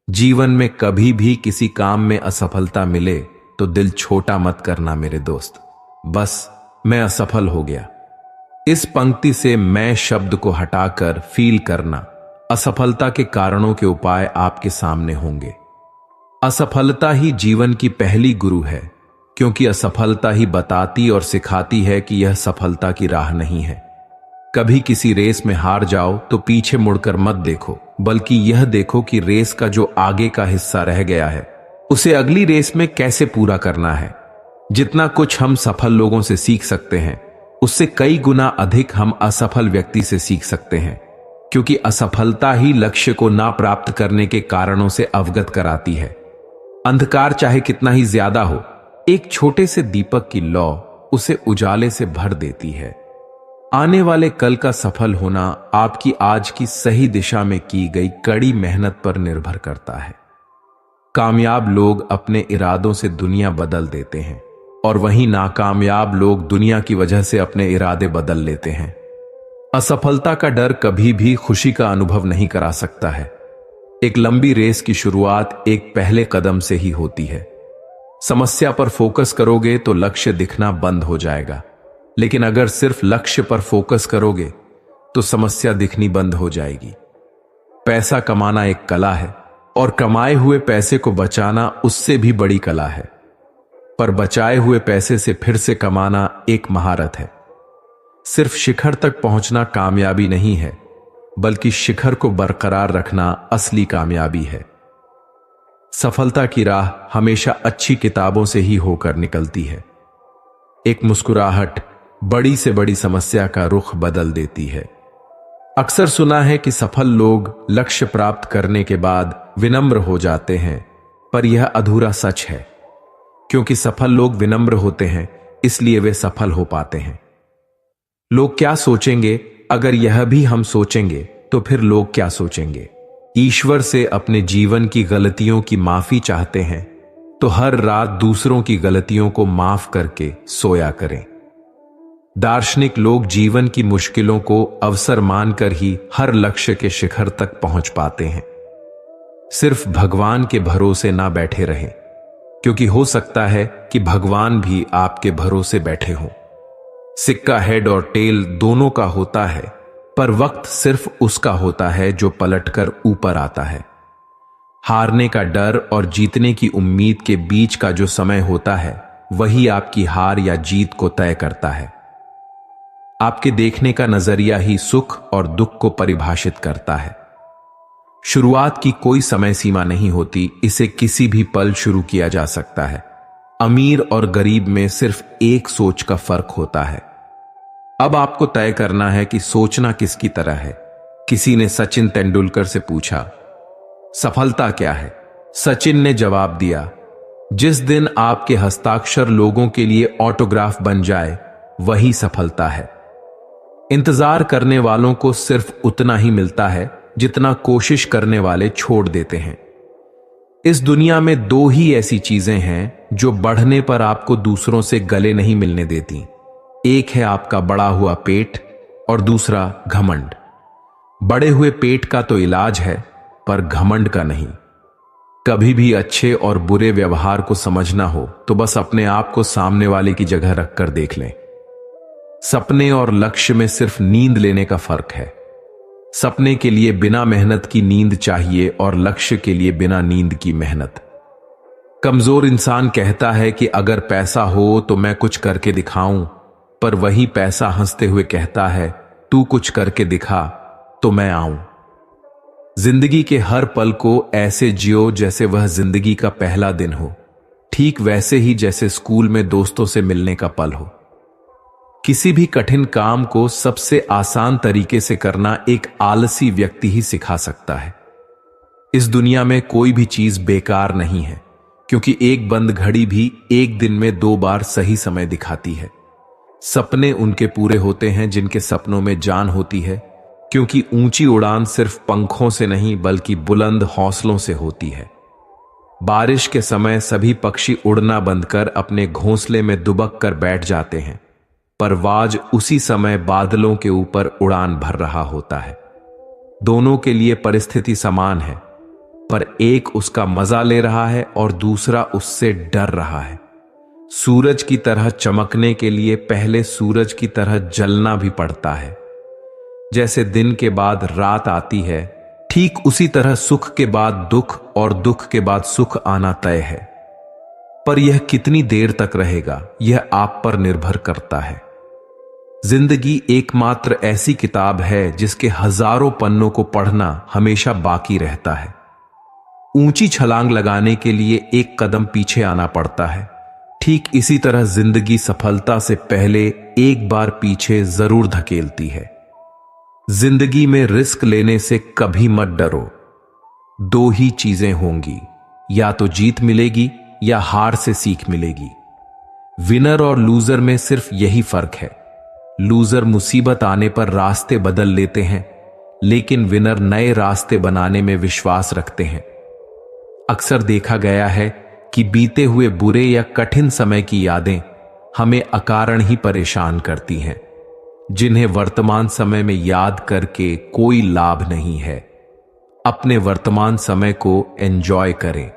जीवन में कभी भी किसी काम में असफलता मिले तो दिल छोटा मत करना मेरे दोस्त। बस मैं असफल हो गया, इस पंक्ति से मैं शब्द को हटाकर फील करना। असफलता के कारणों के उपाय आपके सामने होंगे। असफलता ही जीवन की पहली गुरु है, क्योंकि असफलता ही बताती और सिखाती है कि यह सफलता की राह नहीं है। कभी किसी रेस में हार जाओ तो पीछे मुड़कर मत देखो, बल्कि यह देखो कि रेस का जो आगे का हिस्सा रह गया है उसे अगली रेस में कैसे पूरा करना है। जितना कुछ हम सफल लोगों से सीख सकते हैं, उससे कई गुना अधिक हम असफल व्यक्ति से सीख सकते हैं, क्योंकि असफलता ही लक्ष्य को ना प्राप्त करने के कारणों से अवगत कराती है। अंधकार चाहे कितना ही ज्यादा हो, एक छोटे से दीपक की लौ उसे उजाले से भर देती है। आने वाले कल का सफल होना आपकी आज की सही दिशा में की गई कड़ी मेहनत पर निर्भर करता है। कामयाब लोग अपने इरादों से दुनिया बदल देते हैं, और वहीं नाकामयाब लोग दुनिया की वजह से अपने इरादे बदल लेते हैं। असफलता का डर कभी भी खुशी का अनुभव नहीं करा सकता है। एक लंबी रेस की शुरुआत एक पहले कदम से ही होती है। समस्या पर फोकस करोगे तो लक्ष्य दिखना बंद हो जाएगा, लेकिन अगर सिर्फ लक्ष्य पर फोकस करोगे तो समस्या दिखनी बंद हो जाएगी। पैसा कमाना एक कला है, और कमाए हुए पैसे को बचाना उससे भी बड़ी कला है। पर बचाए हुए पैसे से फिर से कमाना एक महारत है। सिर्फ शिखर तक पहुंचना कामयाबी नहीं है, बल्कि शिखर को बरकरार रखना असली कामयाबी है। सफलता की राह हमेशा अच्छी किताबों से ही होकर निकलती है। एक मुस्कुराहट बड़ी से बड़ी समस्या का रुख बदल देती है। अक्सर सुना है कि सफल लोग लक्ष्य प्राप्त करने के बाद विनम्र हो जाते हैं, पर यह अधूरा सच है, क्योंकि सफल लोग विनम्र होते हैं इसलिए वे सफल हो पाते हैं। लोग क्या सोचेंगे, अगर यह भी हम सोचेंगे तो फिर लोग क्या सोचेंगे। ईश्वर से अपने जीवन की गलतियों की माफी चाहते हैं तो हर रात दूसरों की गलतियों को माफ करके सोया करें। दार्शनिक लोग जीवन की मुश्किलों को अवसर मानकर ही हर लक्ष्य के शिखर तक पहुंच पाते हैं। सिर्फ भगवान के भरोसे ना बैठे रहें, क्योंकि हो सकता है कि भगवान भी आपके भरोसे बैठे हों। सिक्का हेड और टेल दोनों का होता है, पर वक्त सिर्फ उसका होता है जो पलटकर ऊपर आता है। हारने का डर और जीतने की उम्मीद के बीच का जो समय होता है, वही आपकी हार या जीत को तय करता है। आपके देखने का नजरिया ही सुख और दुख को परिभाषित करता है। शुरुआत की कोई समय सीमा नहीं होती, इसे किसी भी पल शुरू किया जा सकता है। अमीर और गरीब में सिर्फ एक सोच का फर्क होता है। अब आपको तय करना है कि सोचना किसकी तरह है। किसी ने सचिन तेंदुलकर से पूछा, सफलता क्या है? सचिन ने जवाब दिया, जिस दिन आपके हस्ताक्षर लोगों के लिए ऑटोग्राफ बन जाए, वही सफलता है। इंतजार करने वालों को सिर्फ उतना ही मिलता है जितना कोशिश करने वाले छोड़ देते हैं। इस दुनिया में दो ही ऐसी चीजें हैं जो बढ़ने पर आपको दूसरों से गले नहीं मिलने देती। एक है आपका बड़ा हुआ पेट और दूसरा घमंड। बड़े हुए पेट का तो इलाज है, पर घमंड का नहीं। कभी भी अच्छे और बुरे व्यवहार को समझना हो तो बस अपने आप को सामने वाले की जगह रखकर देख लें। सपने और लक्ष्य में सिर्फ नींद लेने का फर्क है। सपने के लिए बिना मेहनत की नींद चाहिए और लक्ष्य के लिए बिना नींद की मेहनत। कमजोर इंसान कहता है कि अगर पैसा हो तो मैं कुछ करके दिखाऊं, पर वही पैसा हंसते हुए कहता है, तू कुछ करके दिखा तो मैं आऊं। जिंदगी के हर पल को ऐसे जियो जैसे वह जिंदगी का पहला दिन हो, ठीक वैसे ही जैसे स्कूल में दोस्तों से मिलने का पल हो। किसी भी कठिन काम को सबसे आसान तरीके से करना एक आलसी व्यक्ति ही सिखा सकता है। इस दुनिया में कोई भी चीज बेकार नहीं है, क्योंकि एक बंद घड़ी भी एक दिन में 2 बार सही समय दिखाती है। सपने उनके पूरे होते हैं जिनके सपनों में जान होती है, क्योंकि ऊंची उड़ान सिर्फ पंखों से नहीं बल्कि बुलंद हौसलों से होती है। बारिश के समय सभी पक्षी उड़ना बंद कर अपने घोंसले में दुबक कर बैठ जाते हैं, पर वाज उसी समय बादलों के ऊपर उड़ान भर रहा होता है। दोनों के लिए परिस्थिति समान है, पर एक उसका मजा ले रहा है और दूसरा उससे डर रहा है। सूरज की तरह चमकने के लिए पहले सूरज की तरह जलना भी पड़ता है। जैसे दिन के बाद रात आती है, ठीक उसी तरह सुख के बाद दुख और दुख के बाद सुख आना तय है, पर यह कितनी देर तक रहेगा यह आप पर निर्भर करता है। जिंदगी एकमात्र ऐसी किताब है जिसके हजारों पन्नों को पढ़ना हमेशा बाकी रहता है। ऊंची छलांग लगाने के लिए एक कदम पीछे आना पड़ता है। ठीक इसी तरह जिंदगी सफलता से पहले एक बार पीछे जरूर धकेलती है। जिंदगी में रिस्क लेने से कभी मत डरो। दो ही चीजें होंगी, या तो जीत मिलेगी या हार से सीख मिलेगी। विनर और लूजर में सिर्फ यही फर्क है। लूजर मुसीबत आने पर रास्ते बदल लेते हैं, लेकिन विनर नए रास्ते बनाने में विश्वास रखते हैं। अक्सर देखा गया है कि बीते हुए बुरे या कठिन समय की यादें हमें अकारण ही परेशान करती हैं, जिन्हें वर्तमान समय में याद करके कोई लाभ नहीं है। अपने वर्तमान समय को एंजॉय करें।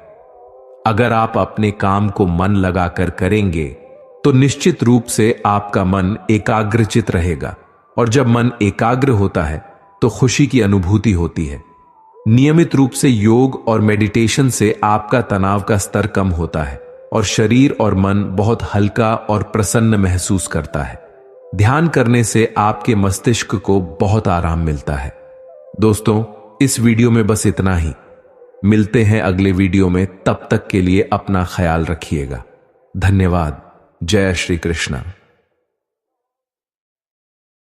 अगर आप अपने काम को मन लगाकर करेंगे तो निश्चित रूप से आपका मन एकाग्रचित रहेगा, और जब मन एकाग्र होता है तो खुशी की अनुभूति होती है। नियमित रूप से योग और मेडिटेशन से आपका तनाव का स्तर कम होता है और शरीर और मन बहुत हल्का और प्रसन्न महसूस करता है। ध्यान करने से आपके मस्तिष्क को बहुत आराम मिलता है। दोस्तों, इस वीडियो में बस इतना ही। मिलते हैं अगले वीडियो में, तब तक के लिए अपना ख्याल रखिएगा। धन्यवाद। जय श्री कृष्ण।